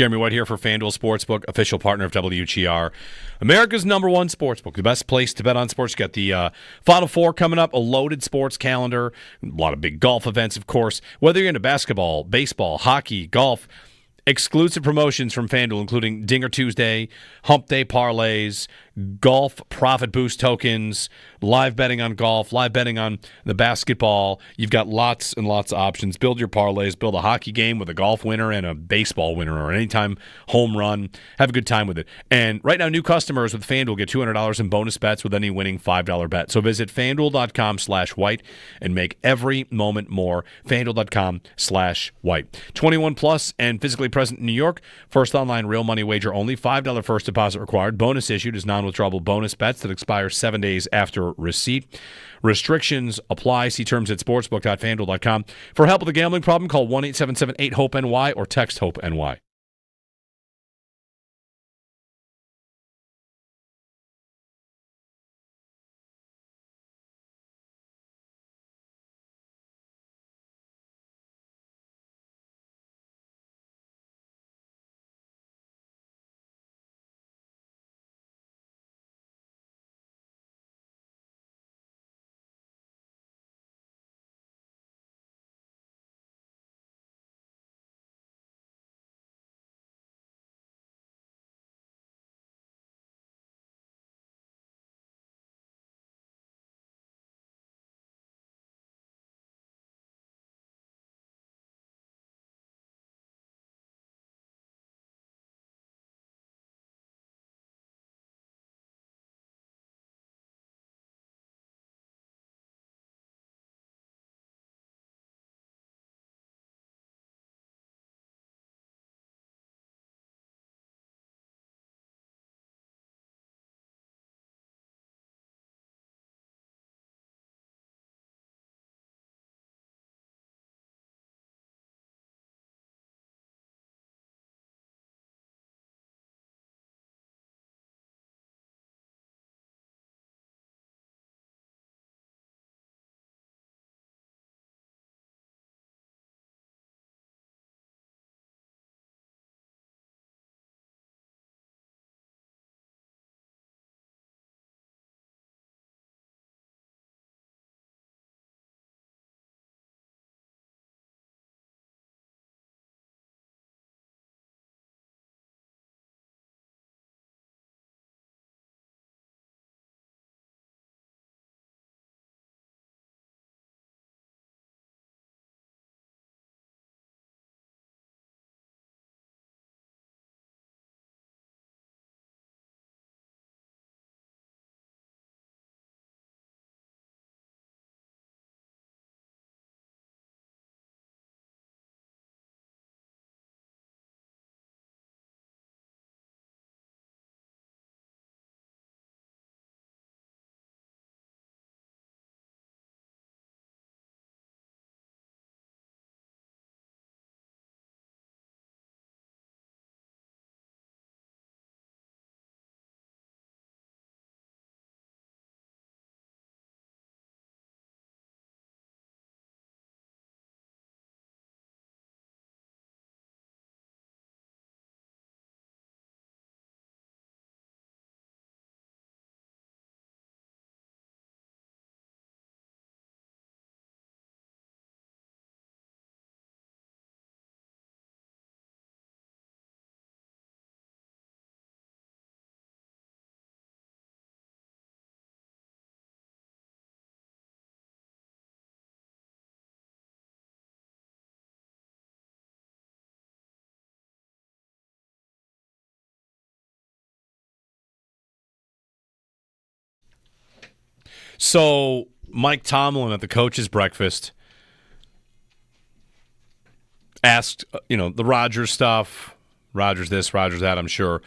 Jeremy White here for FanDuel Sportsbook, official partner of WGR. America's #1 sportsbook, the best place to bet on sports. You got the Final Four coming up, a loaded sports calendar, a lot of big golf events, of course. Whether you're into basketball, baseball, hockey, golf, exclusive promotions from FanDuel, including Dinger Tuesday, Hump Day parlays, golf profit boost tokens, live betting on golf, live betting on the basketball. You've got lots and lots of options. Build your parlays. Build a hockey game with a golf winner and a baseball winner or an anytime home run. Have a good time with it. And right now, new customers with FanDuel get $200 in bonus bets with any winning $5 bet. So visit FanDuel.com/white and make every moment more. FanDuel.com/white. 21 plus and physically present in New York. First online real money wager only. $5 first deposit required. Bonus issued is non-withdrawable bonus bets that expire 7 days after receipt. Restrictions apply. See terms at sportsbook.fanduel.com. For help with a gambling problem, call 1-877-8-HOPE-NY or text HOPE-NY. So Mike Tomlin at the coach's breakfast asked, the Rodgers stuff, Rodgers this, Rodgers that, I'm sure.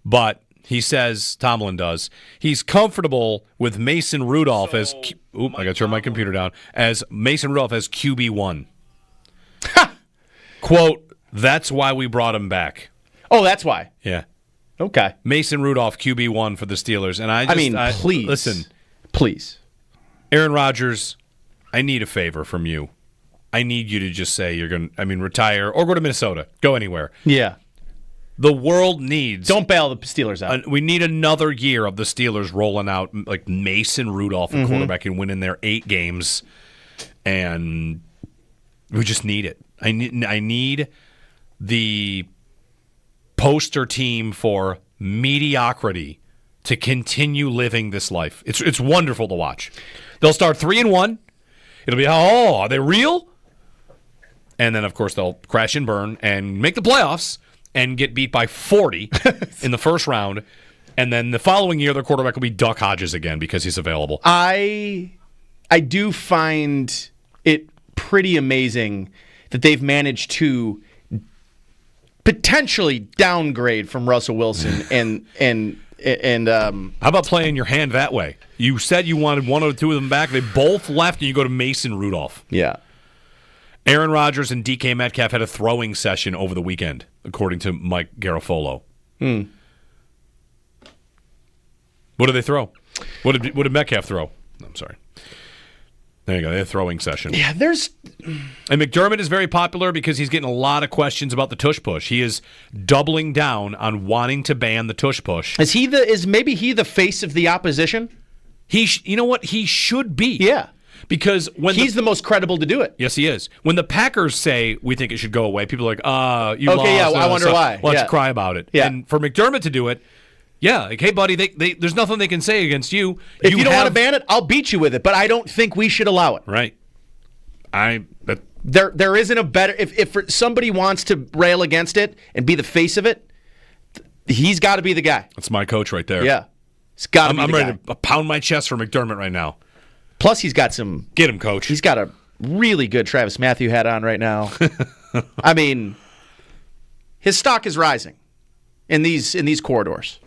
But he says, Tomlin does, he's comfortable with Mason Rudolph I got to turn my computer down, as Mason Rudolph as QB1. Quote, that's why we brought him back. Oh, that's why. Yeah. Okay. Mason Rudolph, QB1 for the Steelers. And please. Listen. Please. Aaron Rodgers, I need a favor from you. I need you to just say you're going to, retire or go to Minnesota. Go anywhere. Yeah. The world needs. Don't bail the Steelers out. We need another year of the Steelers rolling out like Mason Rudolph at quarterback and winning their 8 games, and we just need it. I need the poster team for mediocrity to continue living this life. It's wonderful to watch. They'll start 3-1. It'll be, are they real? And then, of course, they'll crash and burn and make the playoffs and get beat by 40 in the first round. And then the following year, their quarterback will be Duck Hodges again because he's available. I do find it pretty amazing that they've managed to potentially downgrade from Russell Wilson and how about playing your hand that way? You said you wanted one or two of them back. They both left, and you go to Mason Rudolph. Yeah. Aaron Rodgers and DK Metcalf had a throwing session over the weekend, according to Mike Garafolo. What did they throw? What did Metcalf throw? I'm sorry. There you go. They had a throwing session. Yeah, And McDermott is very popular because he's getting a lot of questions about the tush push. He is doubling down on wanting to ban the tush push. Is maybe he the face of the opposition? You know what? He should be. Yeah. Because when he's the most credible to do it. Yes, he is. When the Packers say we think it should go away, people are like, you lost. Okay, yeah, I wonder why. Let's cry about it. Yeah. And for McDermott to do it, yeah, like, hey, buddy, there's nothing they can say against you. If you don't want to ban it, I'll beat you with it, but I don't think we should allow it. Right. There isn't a better... If somebody wants to rail against it and be the face of it, he's got to be the guy. That's my coach right there. Yeah. He's got to be the guy. I'm ready to pound my chest for McDermott right now. Plus, he's got some... Get him, coach. He's got a really good Travis Matthew hat on right now. I mean, his stock is rising in these corridors.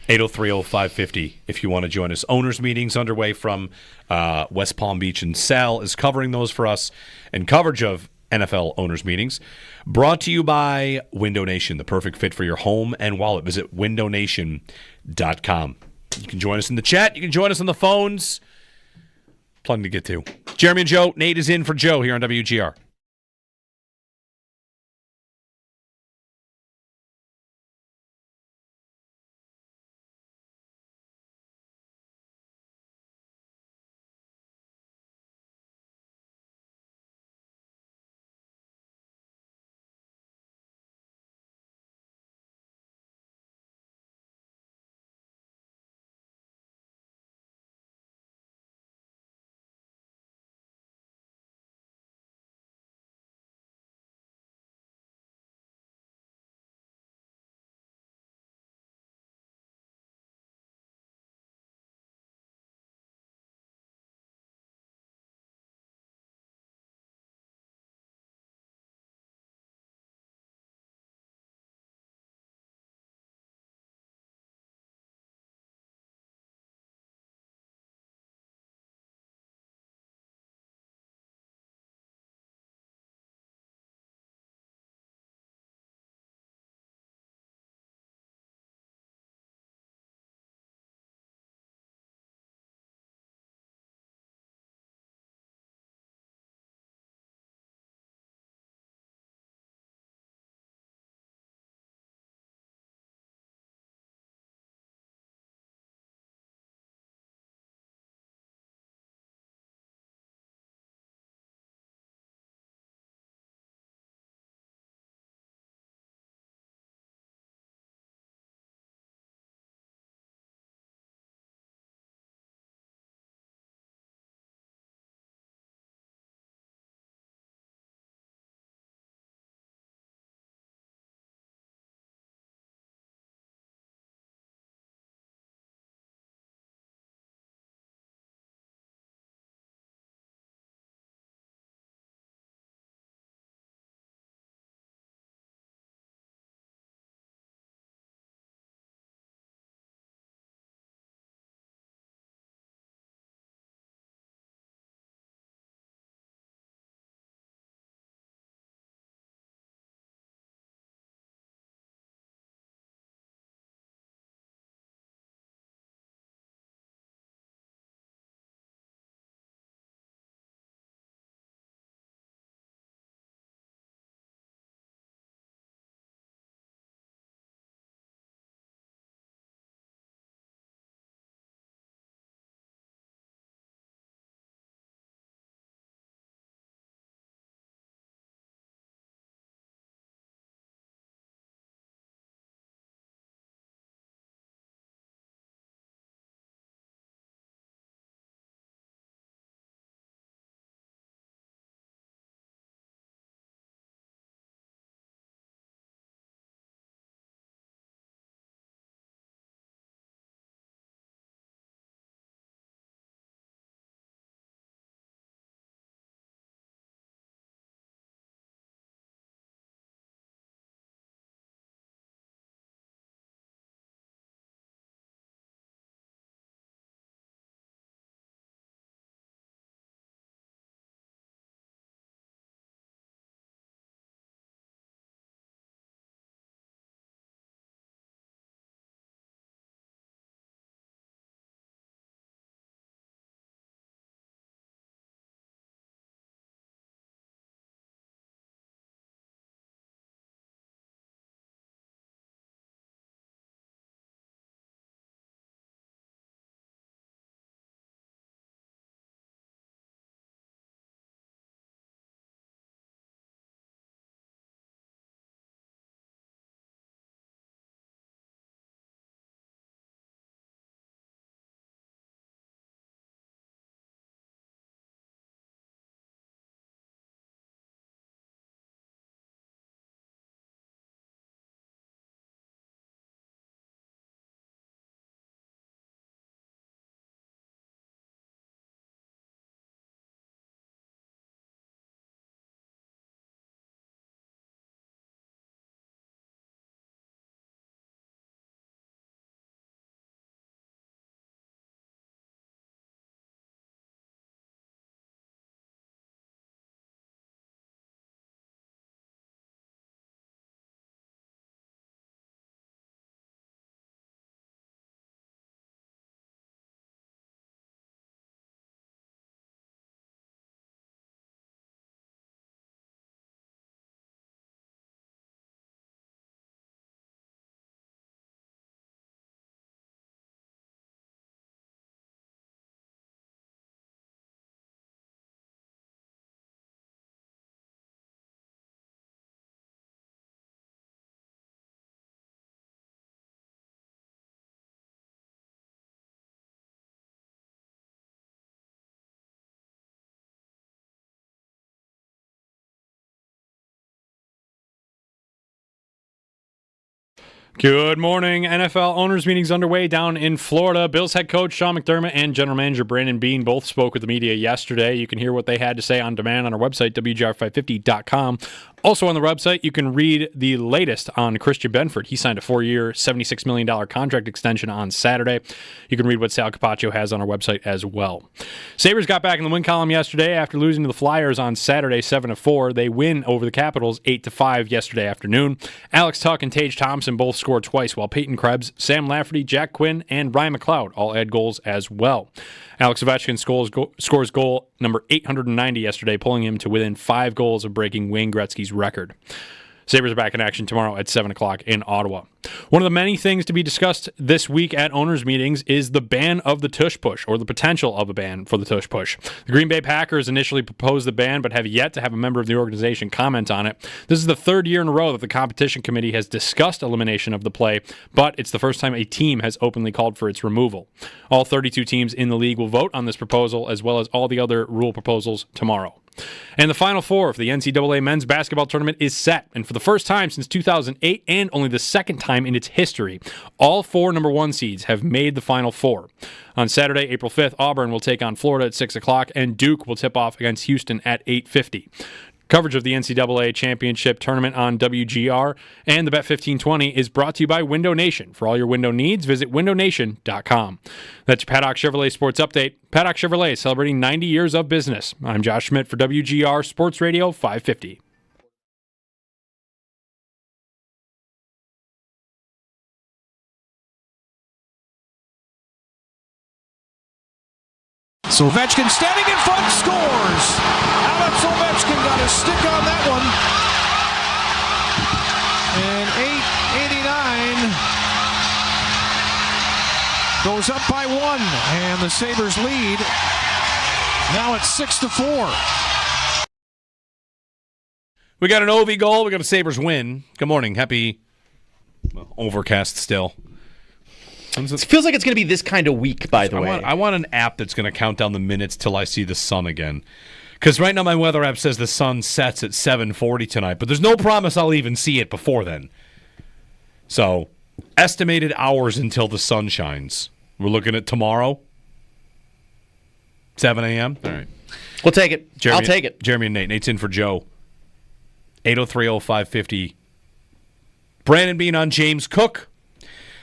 803-0550 if you want to join us. Owners meetings underway from West Palm Beach, and Sal is covering those for us, and coverage of NFL owners meetings brought to you by Window Nation, the perfect fit for your home and wallet. Visit windownation.com. You can join us in the chat. You can join us on the phones. Plenty to get to. Jeremy and Joe. Nate is in for Joe here on WGR. Good morning. NFL owners meetings underway down in Florida. Bills head coach Sean McDermott and general manager Brandon Beane both spoke with the media yesterday. You can hear what they had to say on demand on our website, WGR550.com. Also on the website, you can read the latest on Christian Benford. He signed a 4-year, $76 million contract extension on Saturday. You can read what Sal Capaccio has on our website as well. Sabres got back in the win column yesterday after losing to the Flyers on Saturday, 7-4. They win over the Capitals 8-5 yesterday afternoon. Alex Tuck and Tage Thompson both scored twice, while Peyton Krebs, Sam Lafferty, Jack Quinn, and Ryan McLeod all had goals as well. Alex Ovechkin scores goal number 890 yesterday, pulling him to within 5 goals of breaking Wayne Gretzky's record. Sabres are back in action tomorrow at 7 o'clock in Ottawa. One of the many things to be discussed this week at owners' meetings is the ban of the tush push, or the potential of a ban for the tush push. The Green Bay Packers initially proposed the ban, but have yet to have a member of the organization comment on it. This is the 3rd year in a row that the competition committee has discussed elimination of the play, but it's the first time a team has openly called for its removal. All 32 teams in the league will vote on this proposal, as well as all the other rule proposals tomorrow. And the Final Four for the NCAA men's basketball tournament is set. And for the first time since 2008 and only the second time in its history, all 4 number 1 seeds have made the Final Four. On Saturday, April 5th, Auburn will take on Florida at 6 o'clock, and Duke will tip off against Houston at 8:50. Coverage of the NCAA Championship Tournament on WGR and the Bet 1520 is brought to you by Window Nation. For all your window needs, visit windownation.com. That's your Paddock Chevrolet Sports Update. Paddock Chevrolet celebrating 90 years of business. I'm Josh Schmidt for WGR Sports Radio 550. So Ovechkin standing in front, scores! Alex Ovechkin got a stick on that one. And 8:89 goes up by 1, and the Sabres lead. Now it's 6-4. We got an OV goal. We got a Sabres win. Good morning. Happy overcast still. It feels like it's going to be this kind of week, by the way. I want an app that's going to count down the minutes till I see the sun again. Because right now my weather app says the sun sets at 7:40 tonight, but there's no promise I'll even see it before then. So, estimated hours until the sun shines. We're looking at tomorrow, 7 a.m. All right. We'll take it. I'll take it. Jeremy and Nate. Nate's in for Joe. 803-0550. Brandon Beane on James Cook.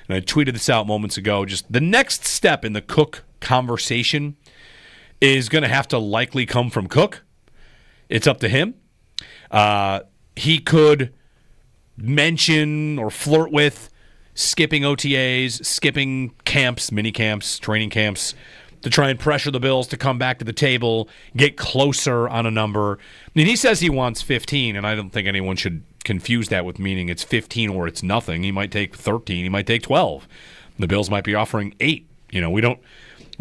And I tweeted this out moments ago. Just the next step in the Cook conversation is going to have to likely come from Cook. It's up to him. He could mention or flirt with skipping OTAs, skipping camps, mini camps, training camps, to try and pressure the Bills to come back to the table, get closer on a number. I mean, he says he wants 15, and I don't think anyone should confuse that with meaning it's 15 or it's nothing. He might take 13. He might take 12. The Bills might be offering 8. You know, we're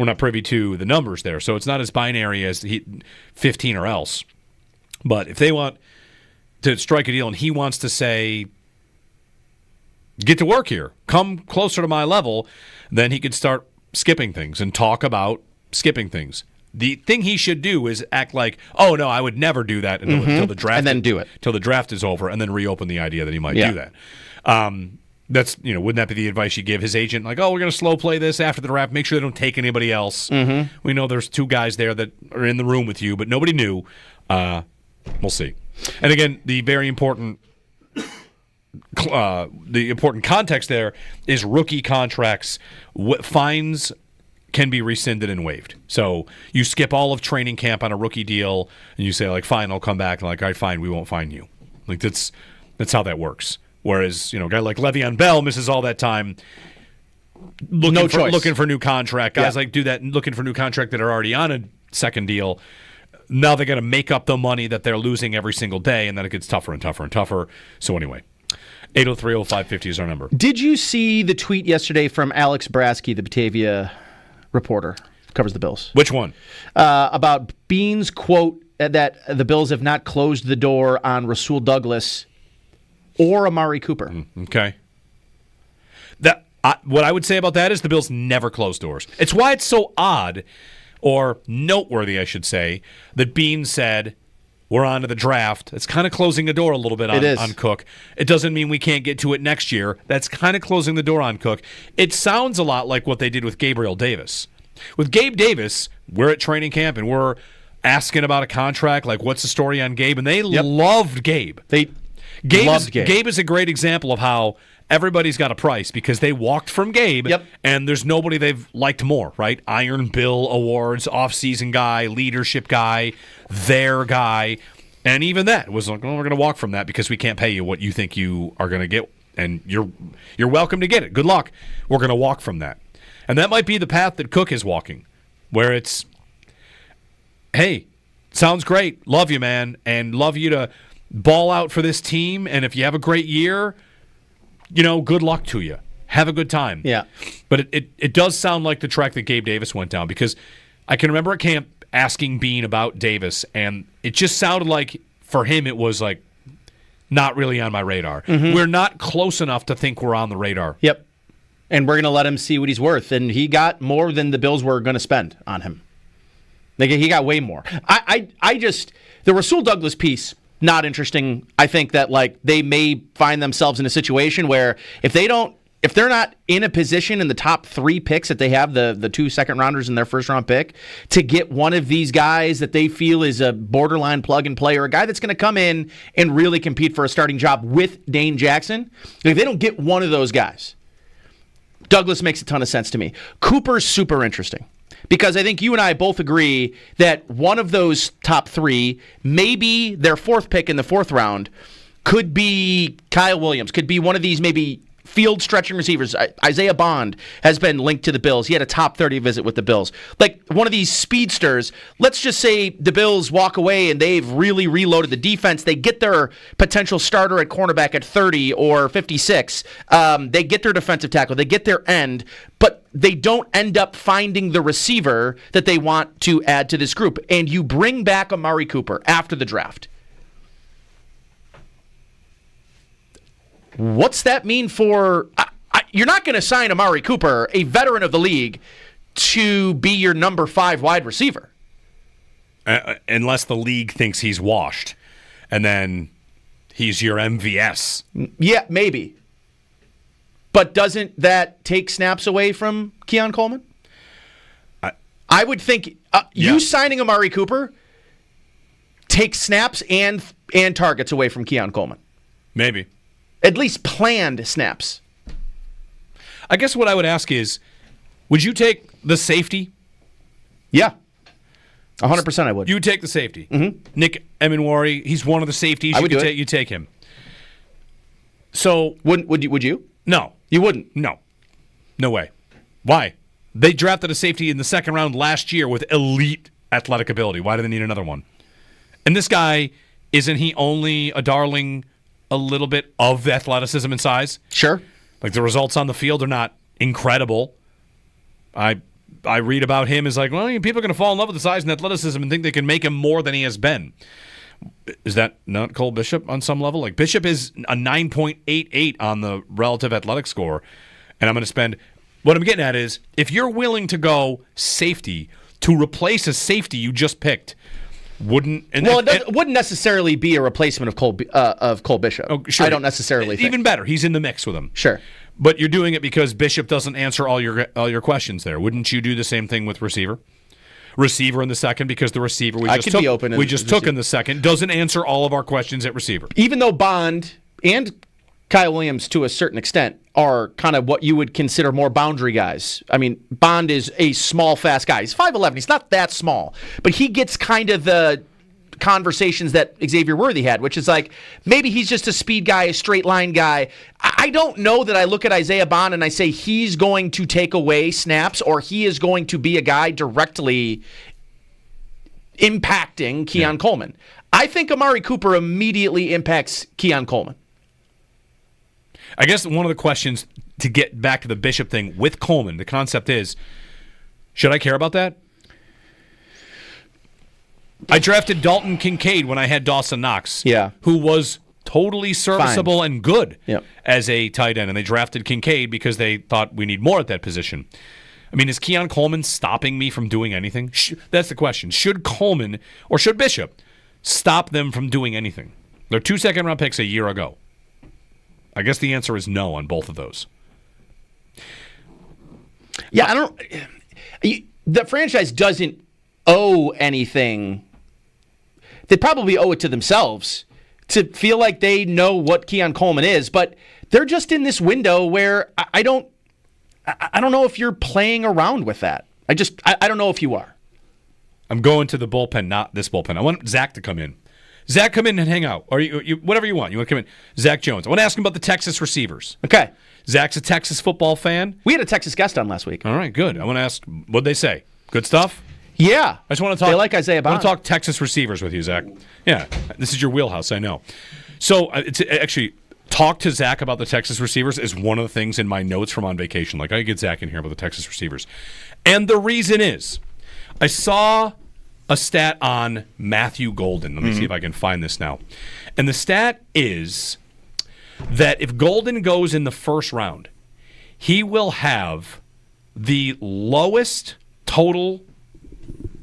not privy to the numbers there, so it's not as binary as 15 or else. But if they want to strike a deal and he wants to say, get to work here, come closer to my level, then he could start skipping things and talk about skipping things. The thing he should do is act like, oh, no, I would never do that until the draft. And then do it. Till the draft is over, and then reopen the idea that he might do that. That's, wouldn't that be the advice you give his agent? Like, oh, we're going to slow play this after the draft. Make sure they don't take anybody else. Mm-hmm. We know there's 2 guys there that are in the room with you, but nobody knew. We'll see. And again, the very important context there is rookie contracts. Fines can be rescinded and waived. So you skip all of training camp on a rookie deal, and you say, like, fine, I'll come back. And like, all right, fine, we won't fine you. Like, that's how that works. Whereas, a guy like Le'Veon Bell misses all that time looking for new contract. Guys like do that looking for new contract that are already on a second deal. Now they're going to make up the money that they're losing every single day, and then it gets tougher and tougher and tougher. So anyway, 803-0550 is our number. Did you see the tweet yesterday from Alex Brasky, the Batavia reporter, covers the Bills? Which one? About Beane's quote that the Bills have not closed the door on Rasul Douglas or Amari Cooper. Okay. What I would say about that is the Bills never close doors. It's why it's so odd, or noteworthy, I should say, that Beane said we're on to the draft. It's kind of closing the door a little bit on Cook. It doesn't mean we can't get to it next year. That's kind of closing the door on Cook. It sounds a lot like what they did with Gabriel Davis. With Gabe Davis, we're at training camp and we're asking about a contract, like what's the story on Gabe, and they loved Gabe. Gabe is a great example of how everybody's got a price because they walked from Gabe, and there's nobody they've liked more, right? Iron Bill Awards, off-season guy, leadership guy, their guy, and even that was like, well, we're going to walk from that because we can't pay you what you think you are going to get, and you're welcome to get it. Good luck. We're going to walk from that. And that might be the path that Cook is walking, where it's, hey, sounds great, love you, man, and love you to ball out for this team, and if you have a great year, good luck to you. Have a good time. Yeah. But it does sound like the track that Gabe Davis went down, because I can remember at camp asking Bean about Davis, and it just sounded like for him it was like not really on my radar. Mm-hmm. We're not close enough to think we're on the radar. Yep. And we're going to let him see what he's worth. And he got more than the Bills were going to spend on him. He got way more. The Rasul Douglas piece, not interesting. I think that they may find themselves in a situation where if they're not in a position in the top 3 picks that they have, the 2 second-rounders in their first-round pick, to get one of these guys that they feel is a borderline plug-and-play or a guy that's going to come in and really compete for a starting job with Dane Jackson, if they don't get one of those guys, Douglas makes a ton of sense to me. Cooper's super interesting because I think you and I both agree that one of those top 3, maybe their 4th pick in the 4th round, could be Kyle Williams, could be one of these maybe field stretching receivers. Isaiah Bond has been linked to the Bills. He had a top 30 visit with the Bills. Like one of these speedsters. Let's just say the Bills walk away and they've really reloaded the defense. They get their potential starter at cornerback at 30 or 56. They get their defensive tackle. They get their end, but they don't end up finding the receiver that they want to add to this group. And you bring back Amari Cooper after the draft. What's that mean for... you're not going to sign Amari Cooper, a veteran of the league, to be your number 5 wide receiver. Unless the league thinks he's washed, and then he's your MVS. Yeah, maybe. But doesn't that take snaps away from Keon Coleman? I would think you signing Amari Cooper takes snaps and targets away from Keon Coleman. Maybe. At least planned snaps. I guess what I would ask is, would you take the safety? Yeah. 100% I would. You would take the safety. Mm-hmm. Nick Emenwari, he's one of the safeties. I would do it. You take him. So Would you? No. You wouldn't? No. No way. Why? They drafted a safety in the 2nd round last year with elite athletic ability. Why do they need another one? And this guy, isn't he only a darling a little bit of the athleticism and size? Sure. Like the results on the field are not incredible. I read about him as like, well, people are going to fall in love with the size and athleticism and think they can make him more than he has been. Is that not Cole Bishop on some level? Like Bishop is a 9.88 on the relative athletic score, and I'm going to spend... What I'm getting at is, if you're willing to go safety to replace a safety you just picked, it wouldn't necessarily be a replacement of Cole Bishop. Oh, sure. I don't necessarily think. Even better, he's in the mix with him. Sure. But you're doing it because Bishop doesn't answer all your questions there. Wouldn't you do the same thing with receiver? Receiver in the 2nd, because the receiver we just took in the 2nd doesn't answer all of our questions at receiver. Even though Bond and Kyle Williams, to a certain extent, are kind of what you would consider more boundary guys. I mean, Bond is a small, fast guy. He's 5'11". He's not that small. But he gets kind of the conversations that Xavier Worthy had, which is like, maybe he's just a speed guy, a straight line guy. I don't know that I look at Isaiah Bond and I say he's going to take away snaps or he is going to be a guy directly impacting Keon Coleman. I think Amari Cooper immediately impacts Keon Coleman. I guess one of the questions, to get back to the Bishop thing with Coleman, the concept is, should I care about that? I drafted Dalton Kincaid when I had Dawson Knox, who was totally serviceable and good as a tight end, and they drafted Kincaid because they thought we need more at that position. I mean, is Keon Coleman stopping me from doing anything? That's the question. Should Coleman or should Bishop stop them from doing anything? They're 2 second-round picks a year ago. I guess the answer is no on both of those. Yeah, the franchise doesn't owe anything. They probably owe it to themselves to feel like they know what Keon Coleman is, but they're just in this window where I don't know if you're playing around with that. I don't know if you are. I'm going to the bullpen, not this bullpen. I want Zach to come in. Zach, come in and hang out. Or you whatever you want. You want to come in. Zach Jones. I want to ask him about the Texas receivers. Okay. Zach's a Texas football fan. We had a Texas guest on last week. All right, good. I want to ask, what'd they say? Good stuff? Yeah. I just want to talk. They like Isaiah Bond. I want to talk Texas receivers with you, Zach. Yeah. This is your wheelhouse, I know. So, it's actually, talk to Zach about the Texas receivers is one of the things in my notes from on vacation. Like, I get Zach in here about the Texas receivers. And the reason is, I saw a stat on Matthew Golden. Let me see if I can find this now. And the stat is that if Golden goes in the first round, he will have the lowest total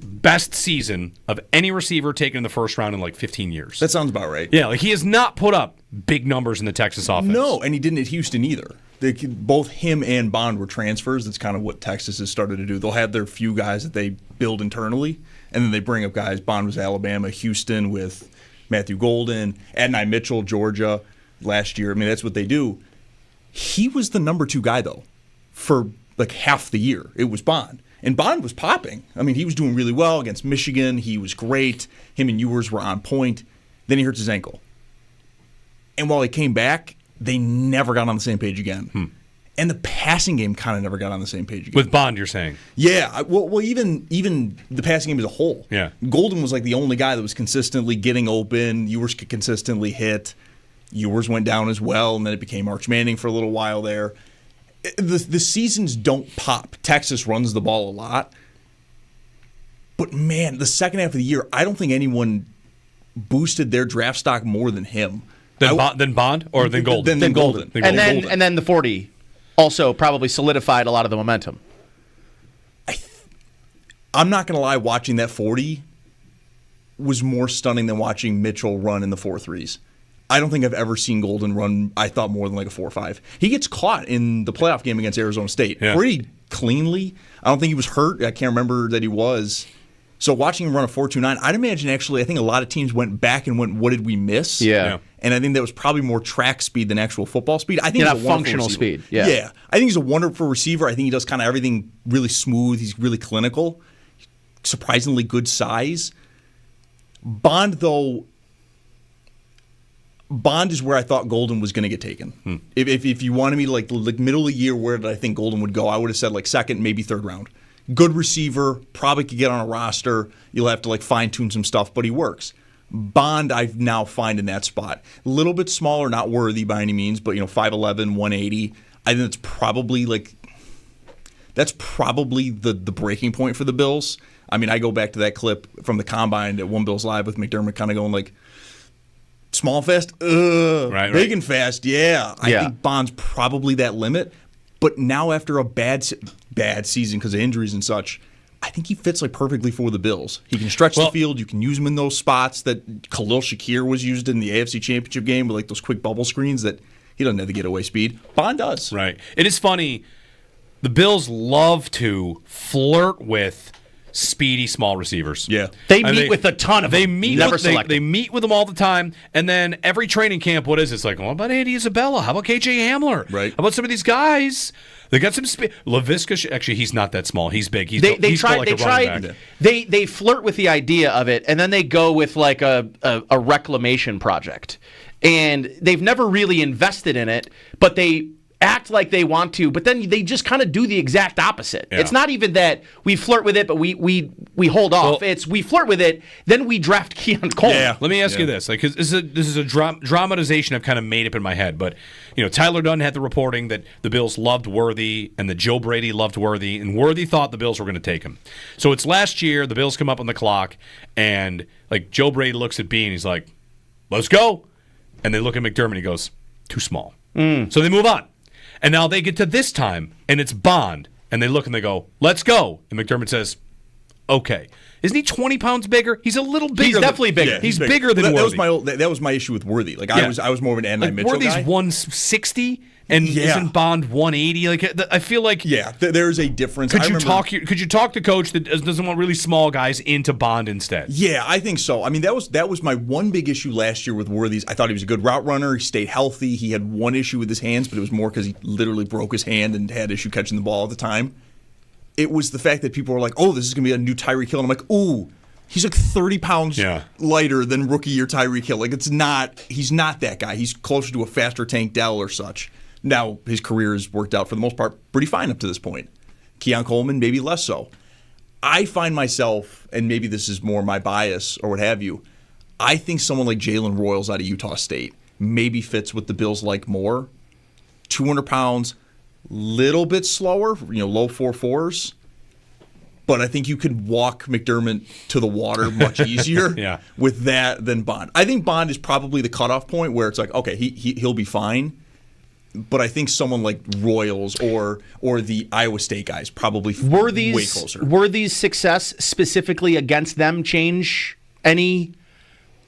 best season of any receiver taken in the first round in like 15 years. That sounds about right. Yeah, like he has not put up big numbers in the Texas offense. No, and he didn't at Houston either. Both him and Bond were transfers. That's kind of what Texas has started to do. They'll have their few guys that they build internally, and then they bring up guys. Bond was Alabama, Houston with Matthew Golden, Adonai Mitchell, Georgia last year. I mean, that's what they do. He was the number 2 guy, though, for like half the year. It was Bond. And Bond was popping. I mean, he was doing really well against Michigan. He was great. Him and Ewers were on point. Then he hurts his ankle. And while he came back, they never got on the same page again. And the passing game kind of never got on the same page again. With Bond, you're saying? Yeah. Well, even the passing game as a whole. Yeah. Golden was like the only guy that was consistently getting open. Ewers could consistently hit. Ewers went down as well, and then it became Arch Manning for a little while there. The seasons don't pop. Texas runs the ball a lot. But, man, the second half of the year, I don't think anyone boosted their draft stock more than him. Than Bond or than Golden? Than Golden. And then the 40 also probably solidified a lot of the momentum. I'm not going to lie, watching that 40 was more stunning than watching Mitchell run in the 4.3s. I don't think I've ever seen Golden run, I thought, more than like a 4.5. He gets caught in the playoff game against Arizona State pretty cleanly. I don't think he was hurt. I can't remember that he was. So watching him run a 4.29, I'd imagine actually, I think a lot of teams went back and went, what did we miss? Yeah. And I think that was probably more track speed than actual football speed. I think he's a functional receiver. speed. Yeah. I think he's a wonderful receiver. I think he does kind of everything really smooth. He's really clinical. Surprisingly good size. Bond, though, Bond is where I thought Golden was going to get taken. If you wanted me to like middle of the year, where did I think Golden would go? I would have said like second, maybe third round. Good receiver, probably could get on a roster. You'll have to like fine tune some stuff, but he works. Bond, I now find in that spot. A little bit smaller, not worthy by any means, but 5'11", 180. I think that's probably the breaking point for the Bills. I mean, I go back to that clip from the Combine at One Bills Live with McDermott kind of going like, small and fast, big and fast, yeah. I think Bond's probably that limit. But now after a bad season because of injuries and such, I think he fits like perfectly for the Bills. He can stretch the field. You can use him in those spots that Khalil Shakir was used in the AFC Championship game with like those quick bubble screens that he doesn't have the getaway speed. Bond does. Right. It is funny. The Bills love to flirt with speedy small receivers. Yeah. They meet with a ton of them. They meet with them all the time, and then every training camp, what is it? It's like, what about Andy Isabella? How about KJ Hamler? Right. How about some of these guys? They got some speed. LaVisca, actually, he's not that small. He's big. He's running back. They flirt with the idea of it, and then they go with like a reclamation project. And they've never really invested in it, but they act like they want to, but then they just kind of do the exact opposite. Yeah. It's not even that we flirt with it, but we hold off. It's we flirt with it, then we draft Keon Coleman. Yeah. Let me ask you this, because this is a dramatization I've kind of made up in my head. But Tyler Dunn had the reporting that the Bills loved Worthy and that Joe Brady loved Worthy, and Worthy thought the Bills were going to take him. So it's last year. The Bills come up on the clock, and like Joe Brady looks at B and he's like, "Let's go," and they look at McDermott and he goes, "Too small." So they move on. And now they get to this time, and it's Bond, and they look and they go, "Let's go." And McDermott says, okay. Isn't he 20 pounds bigger? He's a little bigger. He's definitely bigger. Yeah, He's bigger than Worthy. That was my issue with Worthy. Like Yeah. I was more of an Andy Mitchell Worthy's guy. 160 and Yeah. isn't Bond 180. Like I feel like There's a difference. Could you talk the coach that doesn't want really small guys into Bond instead? Yeah, I think so. I mean, that was my one big issue last year with Worthy's. I thought he was a good route runner. He stayed healthy. He had one issue with his hands, but it was more because he literally broke his hand and had issue catching the ball all the time. It was the fact that people were like, "Oh, this is going to be a new Tyreek Hill," and I'm like, "Ooh." He's like 30 pounds lighter than rookie year Tyreek Hill. Like he's not that guy. He's closer to a faster Tank Dell or such. Now, his career has worked out for the most part pretty fine up to this point. Keon Coleman, maybe less so. I find myself, and maybe this is more my bias or what have you, I think someone like Jalen Royals out of Utah State maybe fits what the Bills like more. 200 pounds, little bit slower, low 4.4s. But I think you could walk McDermott to the water much easier with that than Bond. I think Bond is probably the cutoff point where it's like, okay, he'll be fine. But I think someone like Royals or the Iowa State guys probably way closer. Were these success specifically against them change any?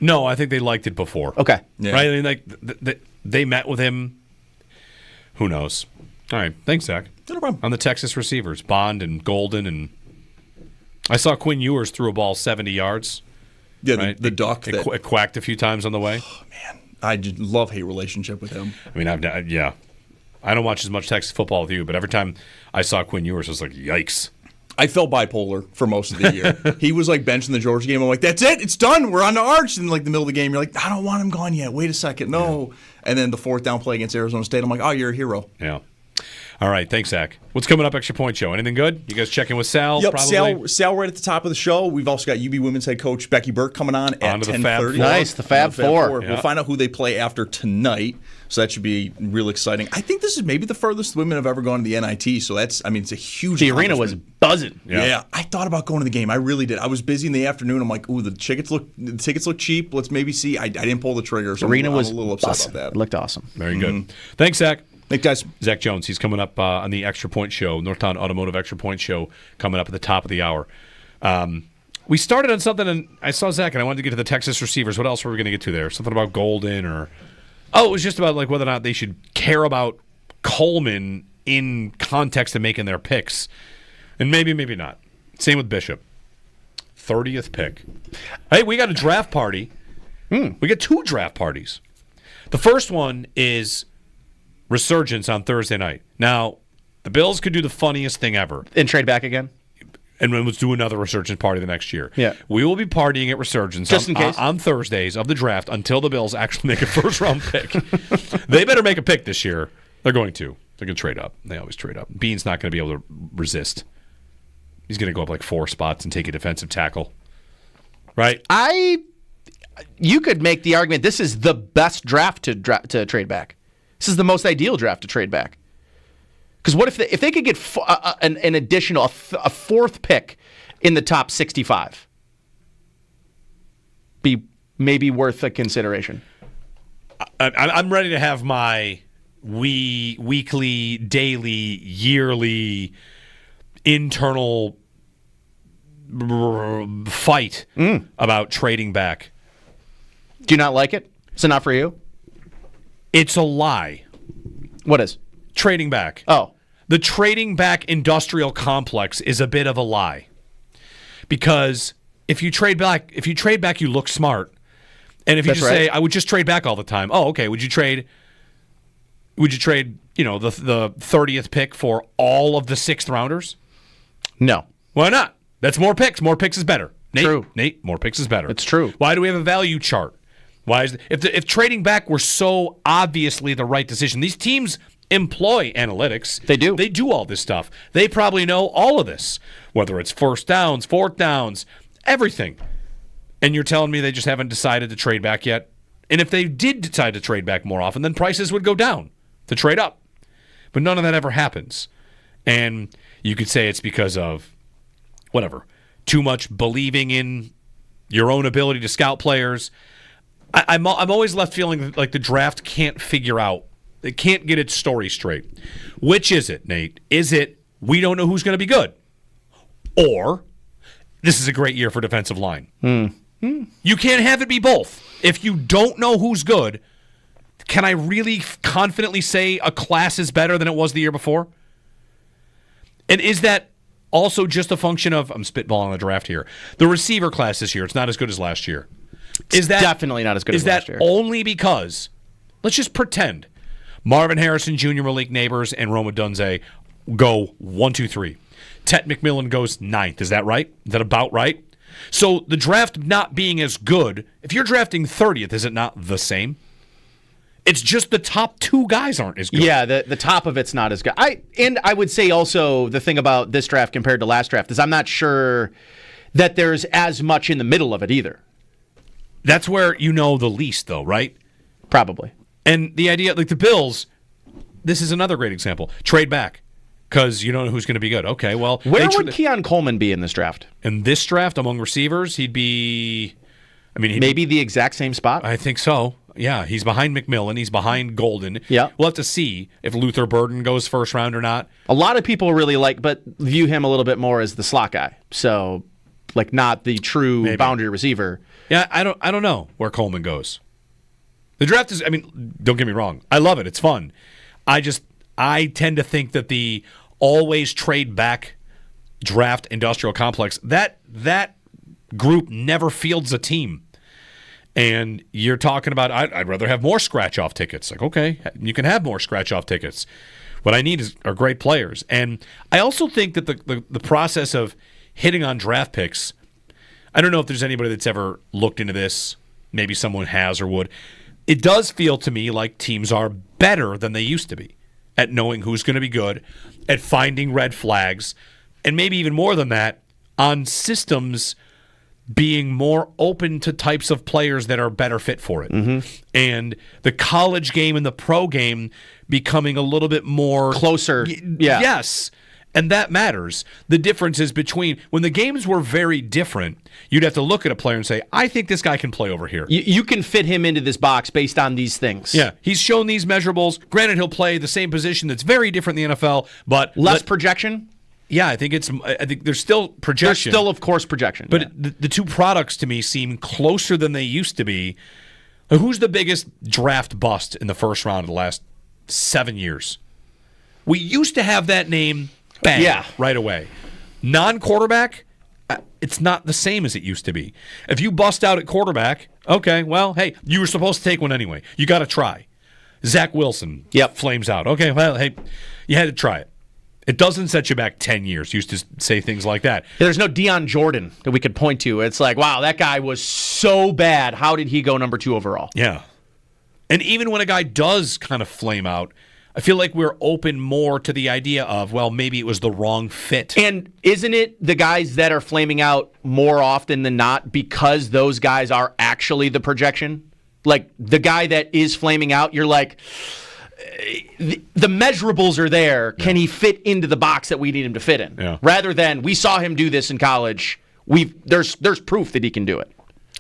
No, I think they liked it before. Okay. Yeah. Right? I mean, like they met with him. Who knows? All right. Thanks, Zach. No problem. On the Texas receivers, Bond and Golden and I saw Quinn Ewers threw a ball 70 yards. Yeah, right? the duck. It quacked a few times on the way. Oh, man. I just love-hate relationship with him. I mean, I don't watch as much Texas football with you, but every time I saw Quinn Ewers, I was like, yikes. I felt bipolar for most of the year. He was like benched in the Georgia game. I'm like, that's it. It's done. We're on the arch. And like the middle of the game, you're like, I don't want him gone yet. Wait a second. No. Yeah. And then the fourth down play against Arizona State, I'm like, oh, you're a hero. Yeah. All right, thanks, Zach. What's coming up, Extra Point Show? Anything good? You guys checking with Sal? Yep, probably? Sal right at the top of the show. We've also got UB women's head coach Becky Burke coming on at 10:30. Nice, the Fab Four. Yeah. We'll find out who they play after tonight, so that should be real exciting. I think this is maybe the furthest women have ever gone to the NIT, so it's a huge The arena was buzzing. Yeah, I thought about going to the game. I really did. I was busy in the afternoon. I'm like, ooh, the tickets look cheap. Let's maybe see. I didn't pull the trigger, so arena I'm was a little upset buzzing. about that. It looked awesome. Very good. Thanks, Zach. Thanks, guys. Zach Jones, he's coming up on the Extra Point Show, Northtown Automotive Extra Point Show, coming up at the top of the hour. We started on something, and I saw Zach, and I wanted to get to the Texas receivers. What else were we going to get to there? Something about Golden, or it was just about like whether or not they should care about Coleman in context of making their picks, and maybe not. Same with Bishop, 30th pick. Hey, we got a draft party. We got 2 draft parties. The first one is Resurgence on Thursday night. Now, the Bills could do the funniest thing ever. And trade back again? And then let's do another Resurgence party the next year. Yeah. We will be partying at Resurgence just in case. On Thursdays of the draft until the Bills actually make a first-round pick. They better make a pick this year. They're going to. They're going to trade up. They always trade up. Bean's not going to be able to resist. He's going to go up like 4 spots and take a defensive tackle. Right? You could make the argument this is the best draft to trade back. This is the most ideal draft to trade back. Because what if they could get an additional a 4th pick in the top 65? Be maybe worth a consideration. I'm ready to have my weekly, daily, yearly, internal fight about trading back. Do you not like it? Is it not for you? It's a lie. What is? Trading back. Oh. The trading back industrial complex is a bit of a lie. Because if you trade back, you look smart. And if you say, I would just trade back all the time. Oh, okay. Would you trade, the 30th pick for all of the 6th rounders? No. Why not? That's more picks. More picks is better. Nate, more picks is better. It's true. Why do we have a value chart? Why is if trading back were so obviously the right decision? These teams employ analytics. They do. They do all this stuff. They probably know all of this, whether it's 1st downs, 4th downs, everything. And you're telling me they just haven't decided to trade back yet? And if they did decide to trade back more often, then prices would go down to trade up. But none of that ever happens. And you could say it's because of whatever, too much believing in your own ability to scout players. I'm always left feeling like the draft can't figure out, it can't get its story straight. Which is it, Nate? Is it we don't know who's going to be good? Or this is a great year for defensive line. You can't have it be both. If you don't know who's good, can I really confidently say a class is better than it was the year before? And is that also just a function of, I'm spitballing the draft here, the receiver class this year, it's not as good as last year. Is that definitely not as good as last year. Is that only because, let's just pretend, Marvin Harrison Jr., Malik Neighbors, and Roma Dunze go 1, 2, 3. Tet McMillan goes 9th. Is that right? Is that about right? So the draft not being as good, if you're drafting 30th, is it not the same? It's just the top 2 guys aren't as good. Yeah, the top of it's not as good. I would say also the thing about this draft compared to last draft is I'm not sure that there's as much in the middle of it either. That's where you know the least, though, right? Probably. And the idea, like the Bills, this is another great example. Trade back because you don't know who's going to be good. Okay, well. Where would Keon Coleman be in this draft? In this draft, among receivers, he'd be, maybe the exact same spot? I think so. Yeah, he's behind McMillan. He's behind Golden. Yeah. We'll have to see if Luther Burden goes first round or not. A lot of people really but view him a little bit more as the slot guy. So, not the true boundary receiver. Yeah, I don't know where Coleman goes. The draft is, don't get me wrong. I love it. It's fun. I tend to think that the always trade back draft industrial complex, that group never fields a team. And you're talking about, I'd rather have more scratch-off tickets. Like, okay, you can have more scratch-off tickets. What I need are great players. And I also think that the process of hitting on draft picks, I don't know if there's anybody that's ever looked into this. Maybe someone has or would. It does feel to me like teams are better than they used to be at knowing who's going to be good, at finding red flags, and maybe even more than that, on systems being more open to types of players that are better fit for it. And the college game and the pro game becoming a little bit more closer. Yeah. Yes. And that matters. The difference is between when the games were very different, you'd have to look at a player and say, I think this guy can play over here. You can fit him into this box based on these things. Yeah. He's shown these measurables. Granted, he'll play the same position that's very different in the NFL, but less projection? Yeah, I think there's still projection. There's still, of course, projection. But the two products to me seem closer than they used to be. Who's the biggest draft bust in the first round of the last 7 years? We used to have that name right away. Non-quarterback, it's not the same as it used to be. If you bust out at quarterback, okay, well, hey, you were supposed to take one anyway. You got to try. Zach Wilson flames out. Okay, well, hey, you had to try it. It doesn't set you back 10 years. Used to say things like that. Yeah, there's no Deion Jordan that we could point to. It's like, wow, that guy was so bad. How did he go number 2 overall? Yeah. And even when a guy does kind of flame out, I feel like we're open more to the idea of, well, maybe it was the wrong fit. And isn't it the guys that are flaming out more often than not because those guys are actually the projection? Like the guy that is flaming out, you're like, the measurables are there. Can he fit into the box that we need him to fit in? Yeah. Rather than we saw him do this in college. There's proof that he can do it.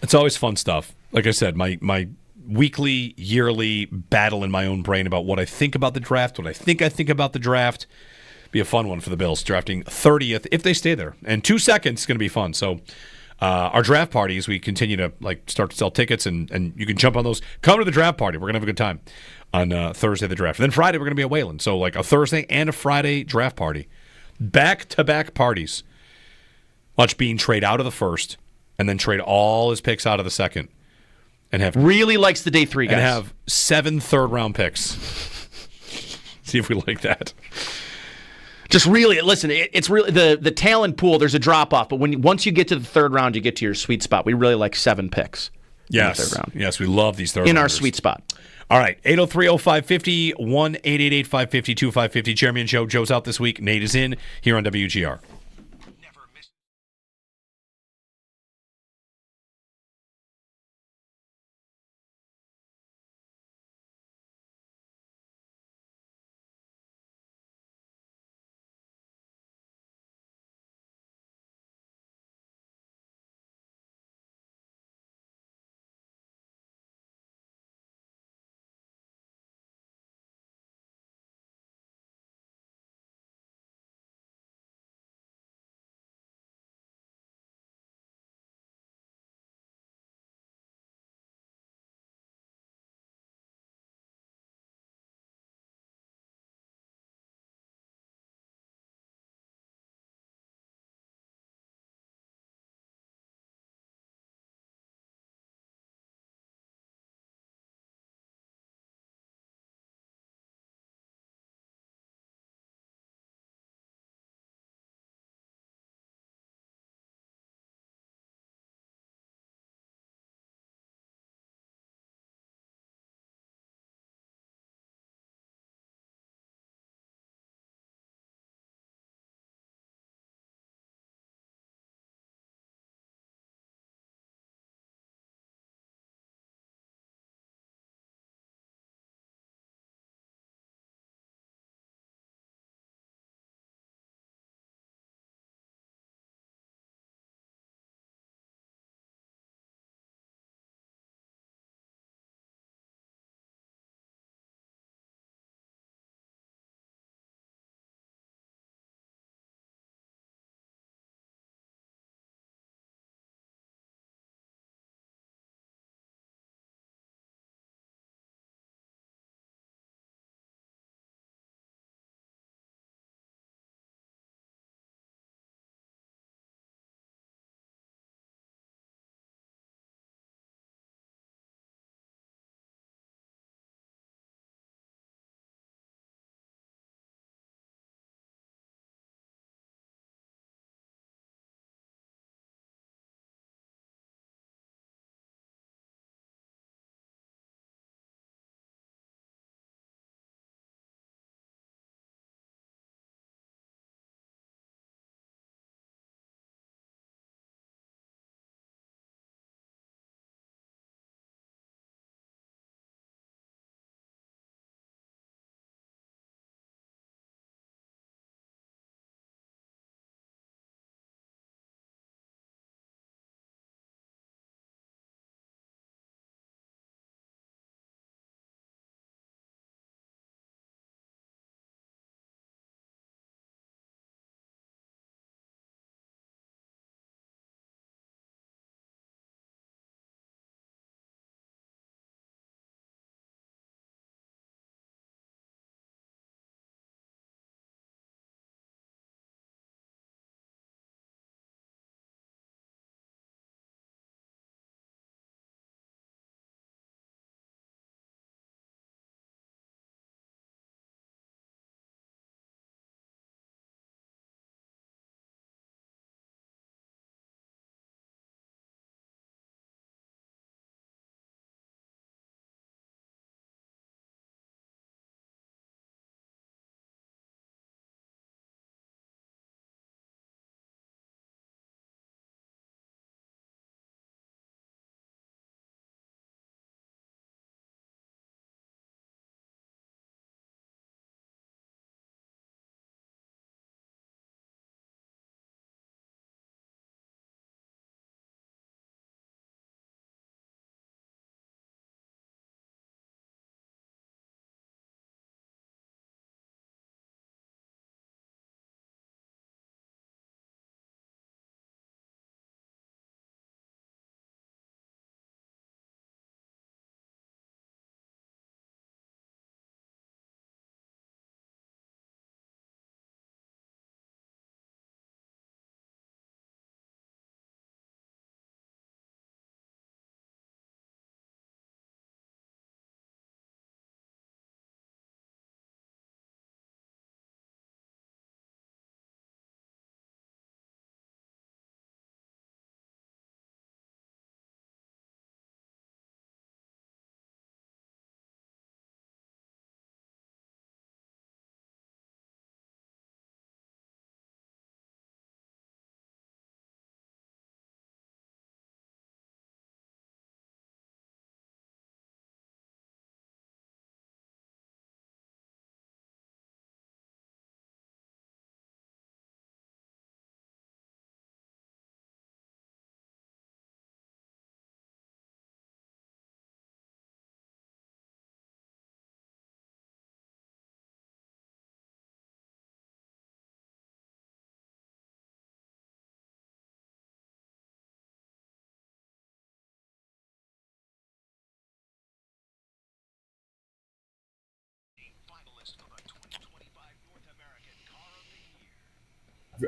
It's always fun stuff. Like I said, my weekly, yearly battle in my own brain about what I think about the draft, what I think about the draft. Be a fun one for the Bills, drafting 30th if they stay there. And 2 seconds is going to be fun. So our draft party, as we continue to start to sell tickets, and you can jump on those. Come to the draft party. We're going to have a good time on Thursday, the draft. And then Friday, we're going to be at Wayland. So a Thursday and a Friday draft party. Back-to-back parties. Watch Bean trade out of the first and then trade all his picks out of the second. And have really likes the day 3 guys. And have 7 third-round picks. See if we like that. Just really, listen, it's really the talent pool, there's a drop-off. But once you get to the 3rd round, you get to your sweet spot. We really like 7 picks in the 3rd round. Yes, we love these third rounders. In our sweet spot. All right, 803-0550, 1-888-550-2550. Jeremy and Joe. Joe's out this week. Nate is in here on WGR.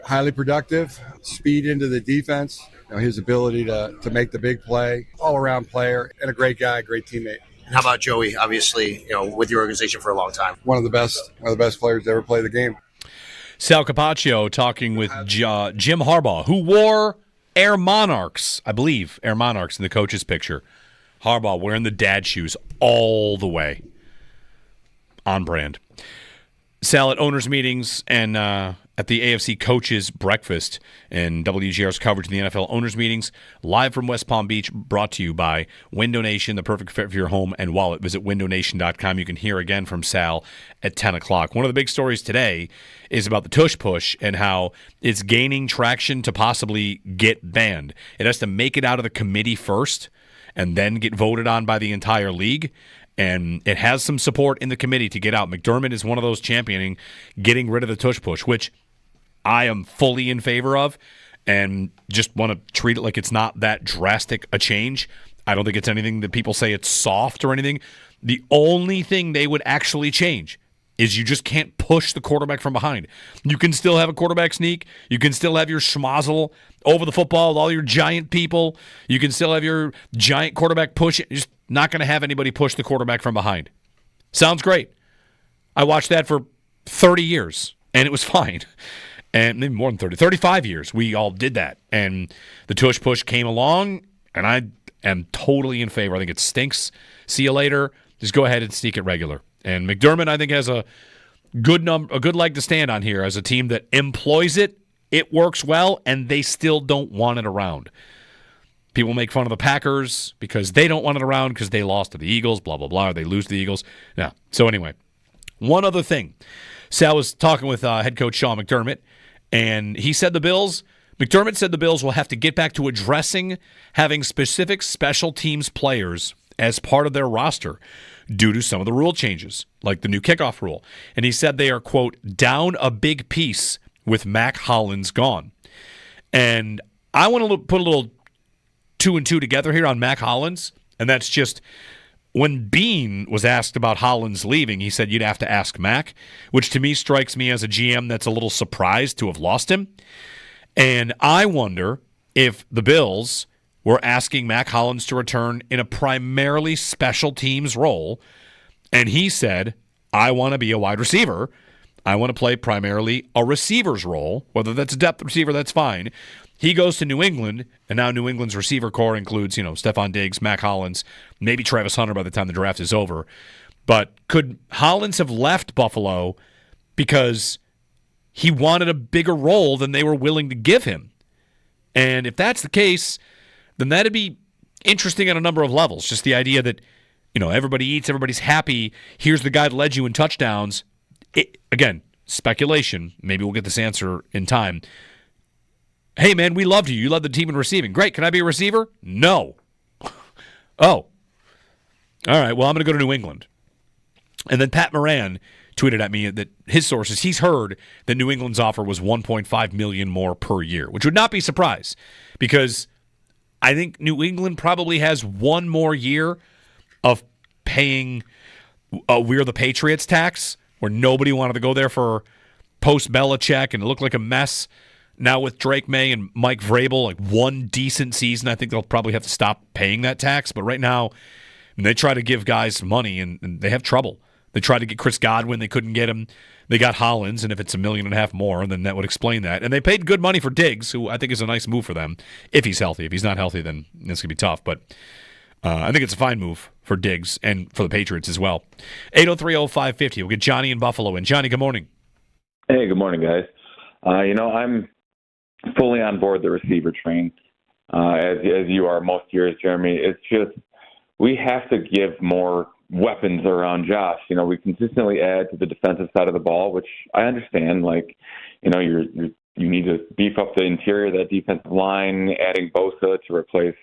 Highly productive, speed into the defense, his ability to make the big play, all-around player, and a great guy, great teammate. And how about Joey? Obviously, with your organization for a long time. One of the best players to ever play the game. Sal Capaccio talking with Jim Harbaugh, who wore Air Monarchs, I believe, Air Monarchs in the coach's picture. Harbaugh wearing the dad shoes all the way. On brand. Sal at owners' meetings and at the AFC Coaches Breakfast and WGR's coverage of the NFL owners' meetings, live from West Palm Beach, brought to you by Window Nation, the perfect fit for your home and wallet. Visit windownation.com. You can hear again from Sal at 10 o'clock. One of the big stories today is about the tush push and how it's gaining traction to possibly get banned. It has to make it out of the committee first and then get voted on by the entire league. And it has some support in the committee to get out. McDermott is one of those championing getting rid of the tush push, which I am fully in favor of and just want to treat it like it's not that drastic a change. I don't think it's anything that people say it's soft or anything. The only thing they would actually change is you just can't push the quarterback from behind. You can still have a quarterback sneak. You can still have your schmozzle over the football with all your giant people. You can still have your giant quarterback push. You're just not going to have anybody push the quarterback from behind. Sounds great. I watched that for 30 years, and it was fine. And maybe more than 30, 35 years, we all did that. And the tush push came along, and I am totally in favor. I think it stinks. See you later. Just go ahead and sneak it regular. And McDermott, I think, has a good leg to stand on here as a team that employs it. It works well, and they still don't want it around. People make fun of the Packers because they don't want it around because they lost to the Eagles, blah, blah, blah, or they lose to the Eagles. No. So anyway, one other thing. Sal was talking with head coach Sean McDermott, and he said McDermott said the Bills will have to get back to addressing having specific special teams players as part of their roster due to some of the rule changes, like the new kickoff rule. And he said they are, quote, down a big piece with Mac Hollins gone. And I want to put a little 2 and 2 together here on Mac Hollins, and that's just when Bean was asked about Hollins leaving, he said you'd have to ask Mac, which to me strikes me as a GM that's a little surprised to have lost him. And I wonder if the Bills were asking Mac Hollins to return in a primarily special teams role, and he said, I want to be a wide receiver. I want to play primarily a receiver's role, whether that's a depth receiver, that's fine. He goes to New England, and now New England's receiver core includes, Stephon Diggs, Mac Hollins, maybe Travis Hunter by the time the draft is over. But could Hollins have left Buffalo because he wanted a bigger role than they were willing to give him? And if that's the case, then that'd be interesting on a number of levels. Just the idea that, everybody eats, everybody's happy. Here's the guy that led you in touchdowns. Again, speculation. Maybe we'll get this answer in time. Hey, man, we loved you. You led the team in receiving. Great. Can I be a receiver? No. Oh. All right. Well, I'm going to go to New England. And then Pat Moran tweeted at me that his sources, he's heard that New England's offer was $1.5 million more per year, which would not be a surprise because I think New England probably has one more year of paying We're the Patriots tax, where nobody wanted to go there for post-Belichick, and it looked like a mess. Now with Drake May and Mike Vrabel, like one decent season, I think they'll probably have to stop paying that tax. But right now, they try to give guys money, and they have trouble. They tried to get Chris Godwin. They couldn't get him. They got Hollins, and if it's $1.5 million more, then that would explain that. And they paid good money for Diggs, who I think is a nice move for them, if he's healthy. If he's not healthy, then it's going to be tough. But I think it's a fine move for Diggs and for the Patriots as well. 803-0550. We'll get Johnny in Buffalo. And Johnny, good morning. Hey, good morning, guys. I'm fully on board the receiver train, as you are most years, Jeremy. It's just we have to give more weapons around Josh. We consistently add to the defensive side of the ball, which I understand. You need to beef up the interior of that defensive line, adding Bosa to replace,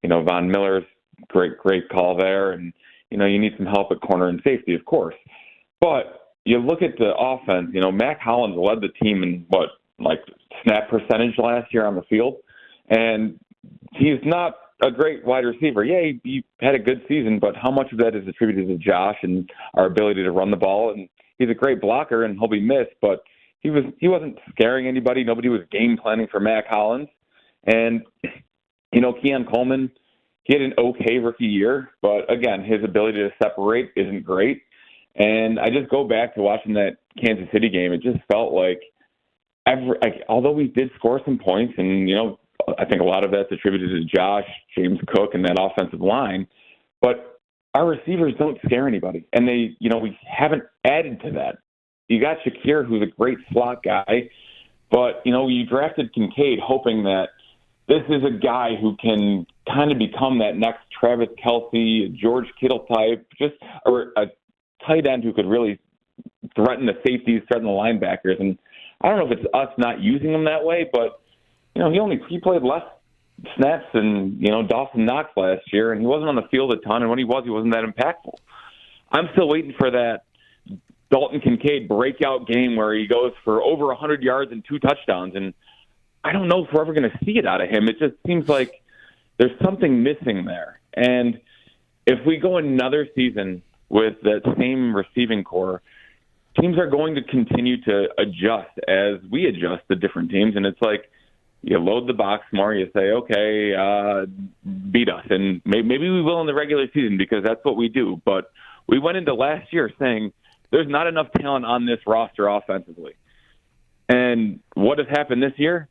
Von Miller's great call there. And, you need some help at corner and safety, of course. But you look at the offense, Mac Hollins led the team in snap percentage last year on the field. And he's not a great wide receiver. Yeah, he had a good season, but how much of that is attributed to Josh and our ability to run the ball? And he's a great blocker and he'll be missed, but he wasn't scaring anybody. Nobody was game planning for Mac Hollins. And, Keon Coleman, he had an okay rookie year, but again, his ability to separate isn't great. And I just go back to watching that Kansas City game. It just felt like although we did score some points, and, I think a lot of that's attributed to Josh, James Cook, and that offensive line, but our receivers don't scare anybody. And we haven't added to that. You got Shakir, who's a great slot guy, but, you drafted Kincaid hoping that this is a guy who can kind of become that next Travis Kelce, George Kittle type, or a tight end who could really threaten the safeties, threaten the linebackers. And I don't know if it's us not using him that way, but, he played less snaps than, Dawson Knox last year, and he wasn't on the field a ton, and when he wasn't that impactful. I'm still waiting for that Dalton Kincaid breakout game where he goes for over 100 yards and 2 touchdowns, and I don't know if we're ever going to see it out of him. It just seems like there's something missing there. And if we go another season with that same receiving core, teams are going to continue to adjust as we adjust the different teams. And it's like you load the box more, you say, okay, beat us. And maybe we will in the regular season because that's what we do. But we went into last year saying there's not enough talent on this roster offensively. And what has happened this year?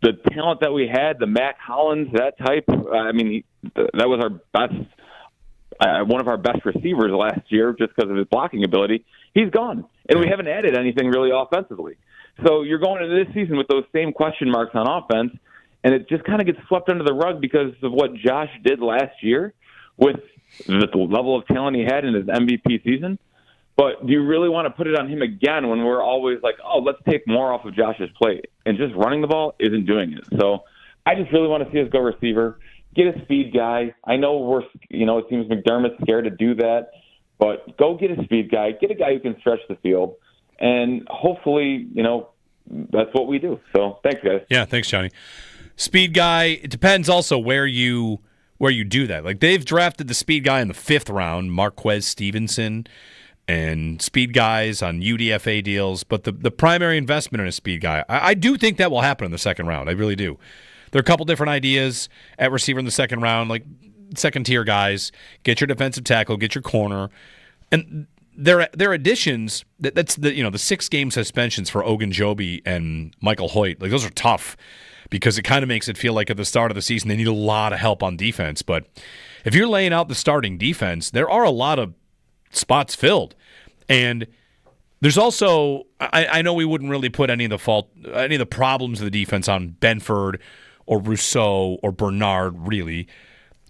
The talent that we had, the Mac Hollins, that type, that was our best, one of our best receivers last year just because of his blocking ability. He's gone, and we haven't added anything really offensively. So you're going into this season with those same question marks on offense, and it just kind of gets swept under the rug because of what Josh did last year with the level of talent he had in his MVP season. But do you really want to put it on him again when we're always like, oh, let's take more off of Josh's plate? And just running the ball isn't doing it. So I just really want to see us go receiver, get a speed guy. I know it seems McDermott's scared to do that, but go get a speed guy, get a guy who can stretch the field, and hopefully, that's what we do. So thanks, guys. Yeah, thanks, Johnny. Speed guy, it depends also where you do that. Like they've drafted the speed guy in the 5th round, Marquez Stevenson, and speed guys on UDFA deals, but the primary investment in a speed guy, I do think that will happen in the 2nd round. I really do. There are a couple different ideas at receiver in the 2nd round, like second-tier guys. Get your defensive tackle, get your corner. And their additions, that's the 6-game suspensions for Ogunjobi and Michael Hoyt. Like those are tough because it kind of makes it feel like at the start of the season they need a lot of help on defense. But if you're laying out the starting defense, there are a lot of spots filled. And there's also, I know we wouldn't really put any of the problems of the defense on Benford or Rousseau or Bernard, really.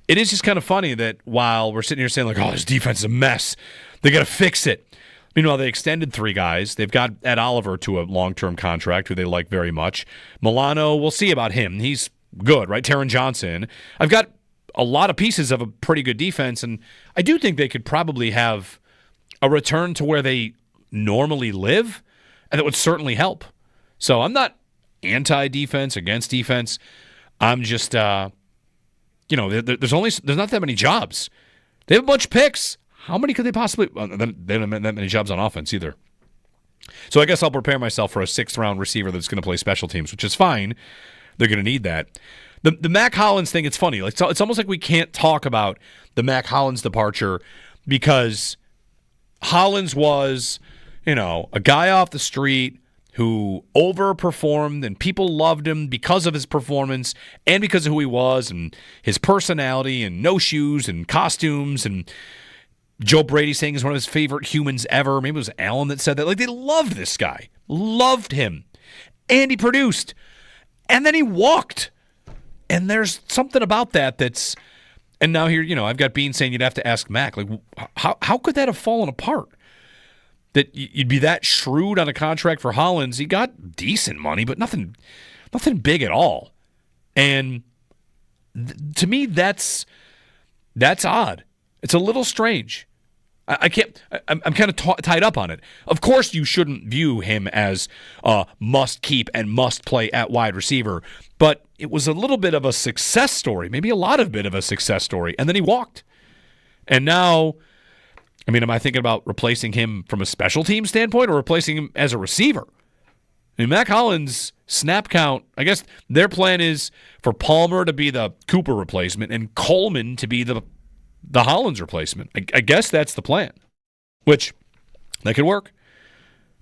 It is just kind of funny that while we're sitting here saying, like, oh, this defense is a mess, they got to fix it. Meanwhile, they extended 3 guys. They've got Ed Oliver to a long-term contract, who they like very much. Milano, we'll see about him. He's good, right? Taron Johnson. I've got a lot of pieces of a pretty good defense, and I do think they could probably have a return to where they normally live, and that would certainly help. So I'm not anti-defense, against defense. I'm just, there's not that many jobs. They have a bunch of picks. How many could they possibly? Well, they don't have that many jobs on offense either. So I guess I'll prepare myself for a 6th-round receiver that's going to play special teams, which is fine. They're going to need that. The Mac Hollins thing, it's funny. Like it's almost like we can't talk about the Mac Hollins departure because Hollins was, a guy off the street who overperformed and people loved him because of his performance and because of who he was and his personality and no shoes and costumes, and Joe Brady saying he's one of his favorite humans ever. Maybe it was Allen that said that. Like, they loved this guy, loved him, and he produced. And then he walked. And there's something about that that's, and now here, I've got Bean saying you'd have to ask Mac, like, how could that have fallen apart? That you'd be that shrewd on a contract for Hollins. He got decent money, but nothing big at all. And to me, that's odd. It's a little strange. I'm kind of tied up on it. Of course, you shouldn't view him as must keep and must play at wide receiver, but it was a little bit of a success story, maybe a lot of bit of a success story, and then he walked. And now, I mean, am I thinking about replacing him from a special team standpoint or replacing him as a receiver? I mean, Mac Hollins' snap count, I guess their plan is for Palmer to be the Cooper replacement and Coleman to be the Hollins replacement. I guess that's the plan, which that could work.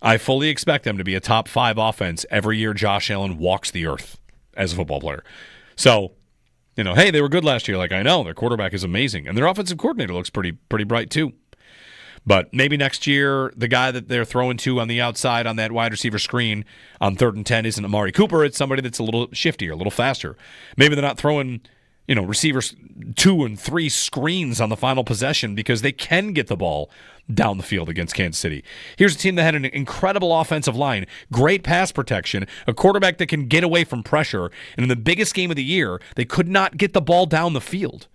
I fully expect them to be a top 5 offense every year Josh Allen walks the earth as a football player. So, hey, they were good last year. Like, I know, their quarterback is amazing, and their offensive coordinator looks pretty bright too. But maybe next year, the guy that they're throwing to on the outside on that wide receiver screen on 3rd and 10 isn't Amari Cooper. It's somebody that's a little shiftier, a little faster. Maybe they're not throwing, receivers 2 and 3 screens on the final possession because they can get the ball down the field against Kansas City. Here's a team that had an incredible offensive line, great pass protection, a quarterback that can get away from pressure, and in the biggest game of the year, they could not get the ball down the field.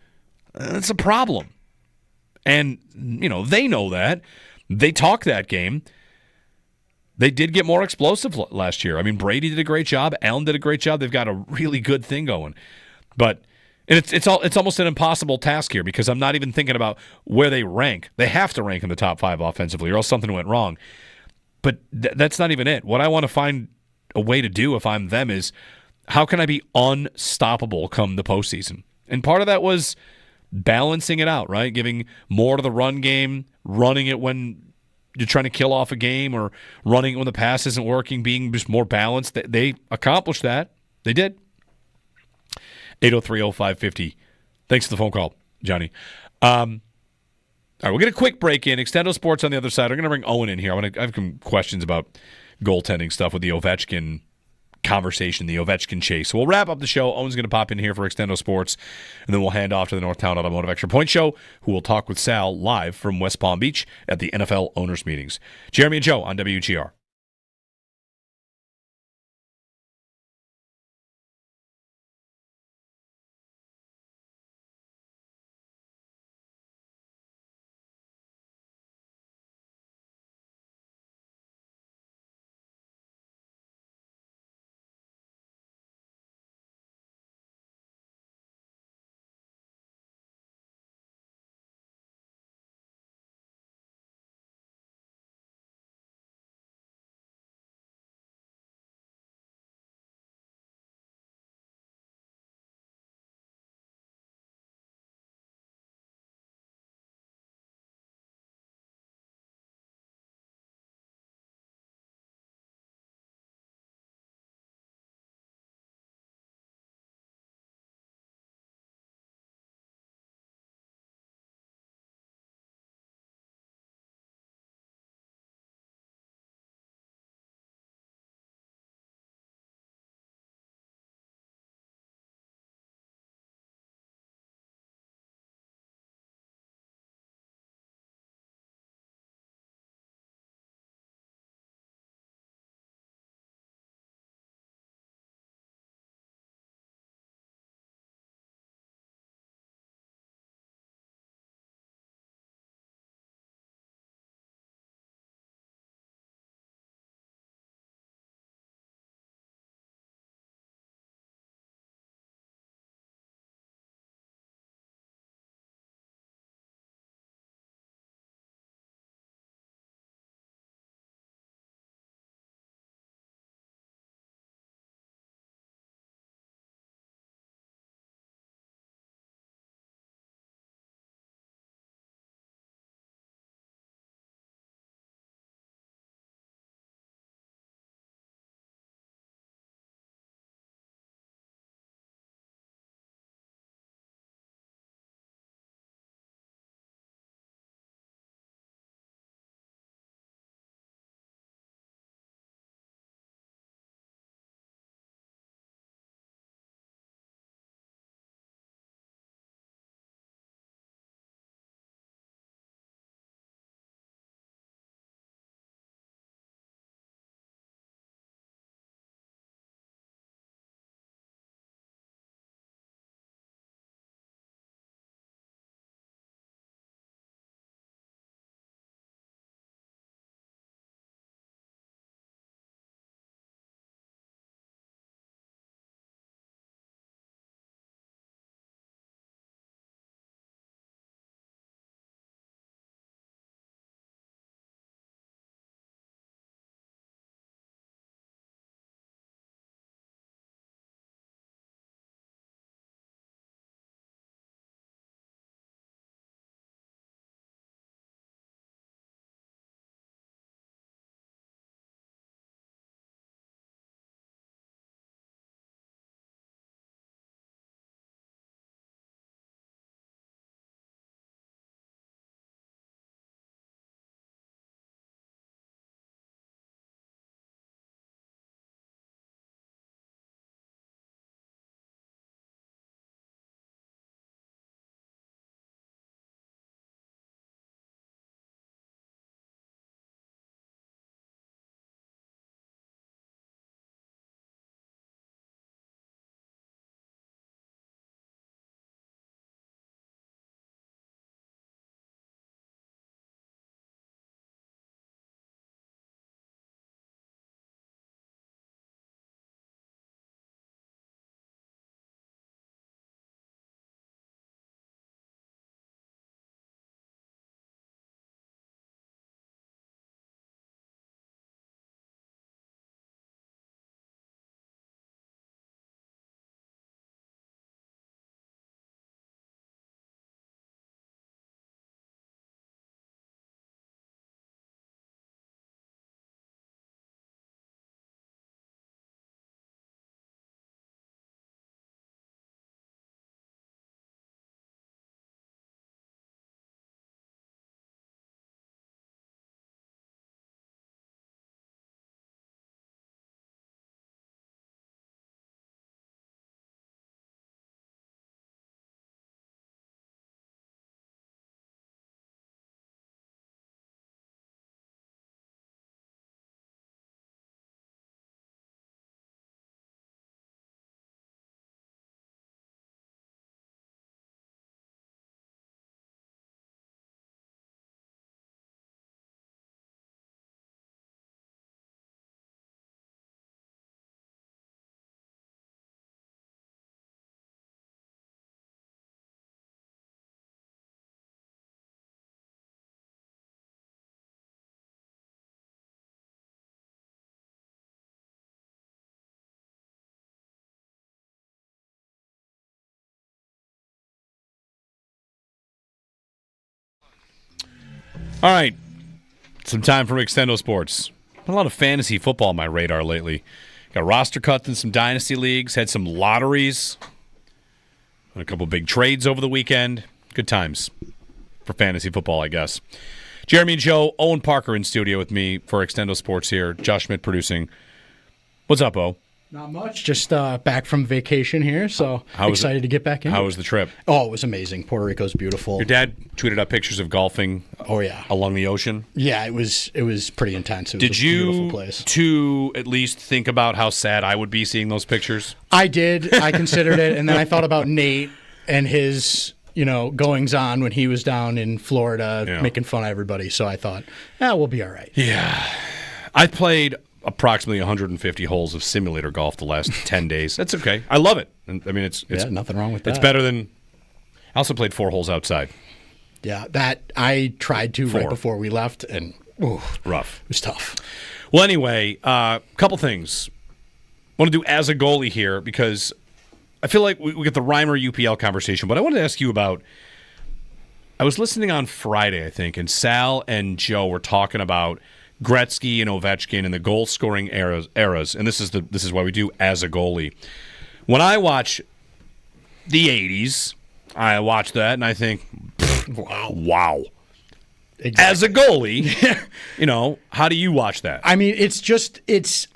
That's a problem. And, they know that. They talk that game. They did get more explosive last year. I mean, Brady did a great job. Allen did a great job. They've got a really good thing going. But it's almost an impossible task here because I'm not even thinking about where they rank. They have to rank in the top 5 offensively or else something went wrong. But that's not even it. What I want to find a way to do if I'm them is how can I be unstoppable come the postseason? And part of that was balancing it out, right? Giving more to the run game, running it when you're trying to kill off a game or running it when the pass isn't working, being just more balanced. They accomplished that. They did. 803-0550. Thanks for the phone call, Johnny. All right, we'll get a quick break in. Extendo Sports on the other side. I'm going to bring Owen in here. I have some questions about goaltending stuff with the Ovechkin conversation, the Ovechkin chase. So we'll wrap up the show. Owen's going to pop in here for Extendo Sports, and then we'll hand off to the Northtown Automotive Extra Point Show, who will talk with Sal live from West Palm Beach at the NFL Owners Meetings. Jeremy and Joe on WGR. All right. Some time for Extendo Sports. A lot of fantasy football on my radar lately. Got roster cuts in some dynasty leagues, had some lotteries, and a couple big trades over the weekend. Good times for fantasy football, I guess. Jeremy and Joe, Owen Parker in studio with me for Extendo Sports here. Josh Schmidt producing. What's up, O? Not much. Just back from vacation here, so excited to get back in. How was the trip? Oh, it was amazing. Puerto Rico's beautiful. Your dad tweeted up pictures of golfing. Oh yeah, along the ocean. Yeah, it was pretty intense. It was Did a beautiful place. To at least think about how sad I would be seeing those pictures? I did. I considered it, and then I thought about Nate and his goings on when he was down in Florida making fun of everybody. So I thought, we'll be all right. Yeah, I played approximately 150 holes of simulator golf the last 10 days. That's okay. I love it. I mean, it's nothing wrong with that. It's better than. I also played 4 holes outside. Yeah, that I tried to right before we left, and rough. It was tough. Well, anyway, a couple things. I want to do as a goalie here because I feel like we get the Reimer UPL conversation, but I wanted to ask you about. I was listening on Friday, I think, and Sal and Joe were talking about Gretzky and Ovechkin and the goal scoring eras, and this is why we do as a goalie. When I watch the 80s, I watch that and I think, wow. Exactly. As a goalie, how do you watch that? I mean,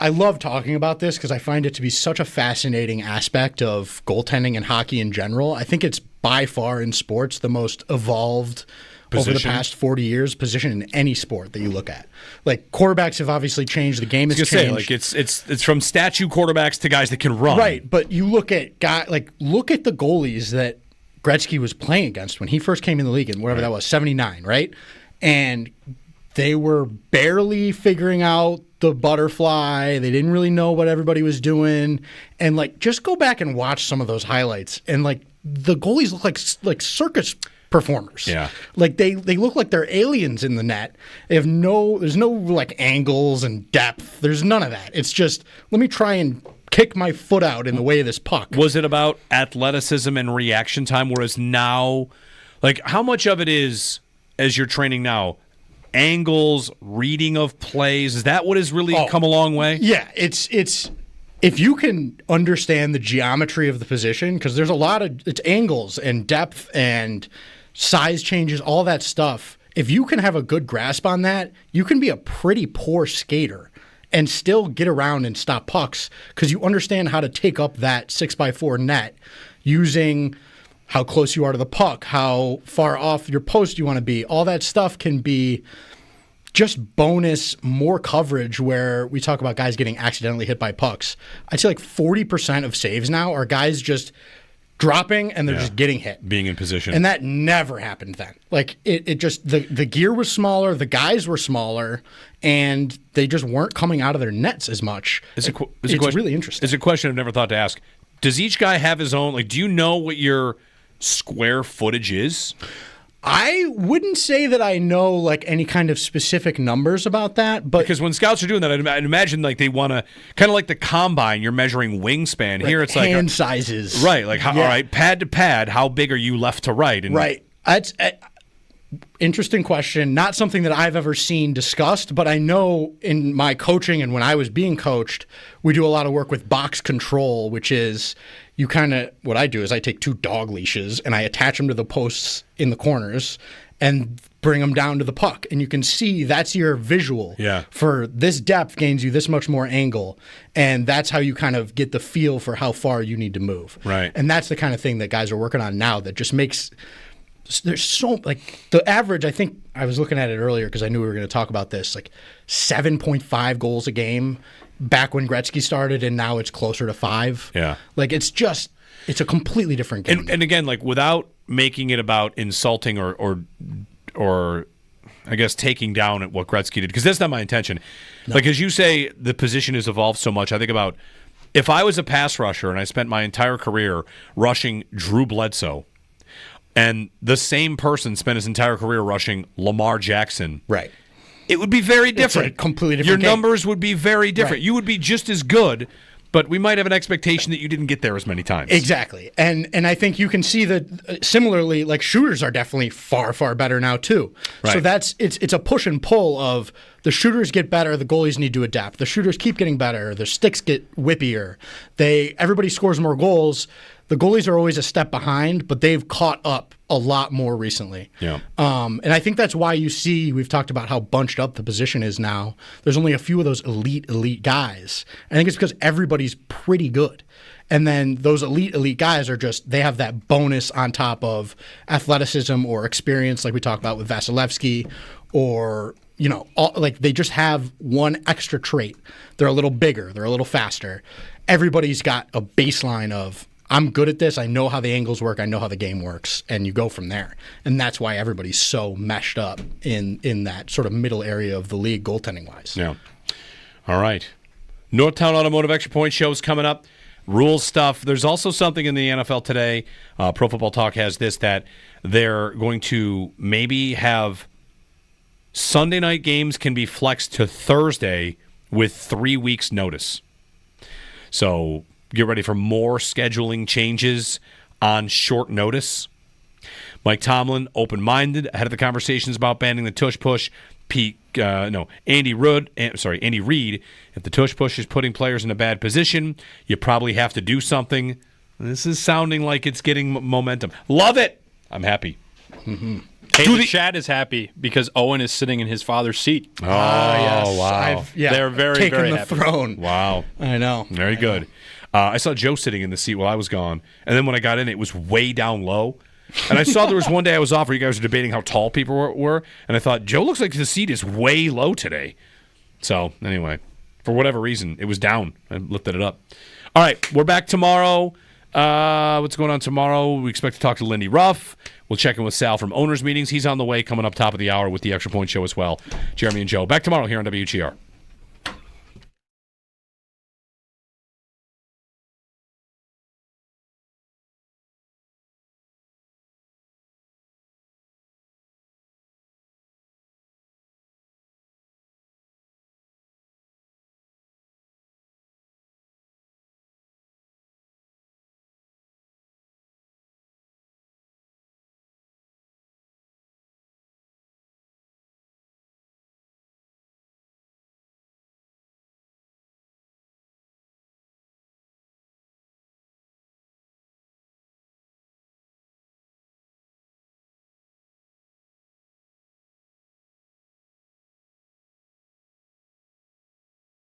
I love talking about this because I find it to be such a fascinating aspect of goaltending and hockey in general. I think it's by far in sports the most evolved position over the past 40 years position in any sport that you look at. Like, quarterbacks have obviously changed. The game has changed. It's from statue quarterbacks to guys that can run. Right, but you look at look at the goalies that Gretzky was playing against when he first came in the league, and whatever that was, 79, right? And they were barely figuring out the butterfly. They didn't really know what everybody was doing. And just go back and watch some of those highlights, and the goalies look like circus performers. Yeah. They look like they're aliens in the net. There's no angles and depth. There's none of that. It's just, let me try and kick my foot out in the way of this puck. Was it about athleticism and reaction time, whereas now, how much of it is, as you're training now, angles, reading of plays? Is that what has really come a long way? Yeah, it's if you can understand the geometry of the position, because there's it's angles and depth and size changes, all that stuff. If you can have a good grasp on that, you can be a pretty poor skater and still get around and stop pucks because you understand how to take up that 6x4 net using how close you are to the puck, how far off your post you want to be. All that stuff can be just bonus, more coverage where we talk about guys getting accidentally hit by pucks. I'd say 40% of saves now are guys just dropping and they're just getting hit. Being in position. And that never happened then. It just, the gear was smaller, the guys were smaller, and they just weren't coming out of their nets as much. It's really interesting. It's a question I've never thought to ask. Does each guy have his own, do you know what your square footage is? I wouldn't say that I know any kind of specific numbers about that, but because when scouts are doing that, I'd imagine they want to kind of like the combine. You're measuring wingspan. Here it's hand sizes, right? All right, pad to pad. How big are you left to right? And right. That's interesting question. Not something that I've ever seen discussed, but I know in my coaching and when I was being coached, we do a lot of work with box control, which is what I do is I take 2 dog leashes and I attach them to the posts in the corners and bring them down to the puck. And you can see that's your visual for this depth gains you this much more angle. And that's how you kind of get the feel for how far you need to move. Right. And that's the kind of thing that guys are working on now that just makes there's so the average, I think I was looking at it earlier because I knew we were going to talk about this, 7.5 goals a game back when Gretzky started, and now it's closer to 5. Yeah. It's a completely different game. And again, without making it about insulting or I guess taking down at what Gretzky did, because that's not my intention. No. As you say, the position has evolved so much. I think about if I was a pass rusher and I spent my entire career rushing Drew Bledsoe, and the same person spent his entire career rushing Lamar Jackson. Right. It would be very different. It's a completely different Your numbers would be very different. Right. You would be just as good but we might have an expectation that you didn't get there as many times. Exactly. And I think you can see that similarly, like shooters are definitely far, far better now too. Right. So it's a push and pull of the shooters get better, the goalies need to adapt. The shooters keep getting better, their sticks get whippier. Everybody scores more goals. The goalies are always a step behind, but they've caught up a lot more recently. Yeah. And I think that's why you see, we've talked about how bunched up the position is now. There's only a few of those elite guys. I think it's because everybody's pretty good. And then those elite guys are just, they have that bonus on top of athleticism or experience, like we talked about with Vasilevsky, or, they just have one extra trait. They're a little bigger, they're a little faster. Everybody's got a baseline of, I'm good at this. I know how the angles work. I know how the game works, and you go from there. And that's why everybody's so meshed up in that sort of middle area of the league, goaltending-wise. Yeah. All right. Northtown Automotive Extra Point Show's coming up. Rules stuff. There's also something in the NFL today. Pro Football Talk has this, that they're going to maybe have Sunday night games can be flexed to Thursday with 3 weeks' notice. So get ready for more scheduling changes on short notice. Mike Tomlin, open-minded, ahead of the conversations about banning the tush push. Andy Reid, if the tush push is putting players in a bad position, you probably have to do something. This is sounding like it's getting momentum. Love it. I'm happy. Mm-hmm. Hey, the chat is happy because Owen is sitting in his father's seat. Oh, yes. Wow. They're very, taken very the happy. throne. Wow. I know. Very good. I saw Joe sitting in the seat while I was gone, and then when I got in, it was way down low. And I saw there was one day I was off where you guys were debating how tall people were, and I thought, Joe looks like the seat is way low today. So, anyway, for whatever reason, it was down. I lifted it up. All right, we're back tomorrow. What's going on tomorrow? We expect to talk to Lindy Ruff. We'll check in with Sal from Owners Meetings. He's on the way, coming up top of the hour with the Extra Point Show as well. Jeremy and Joe. Back tomorrow here on WGR.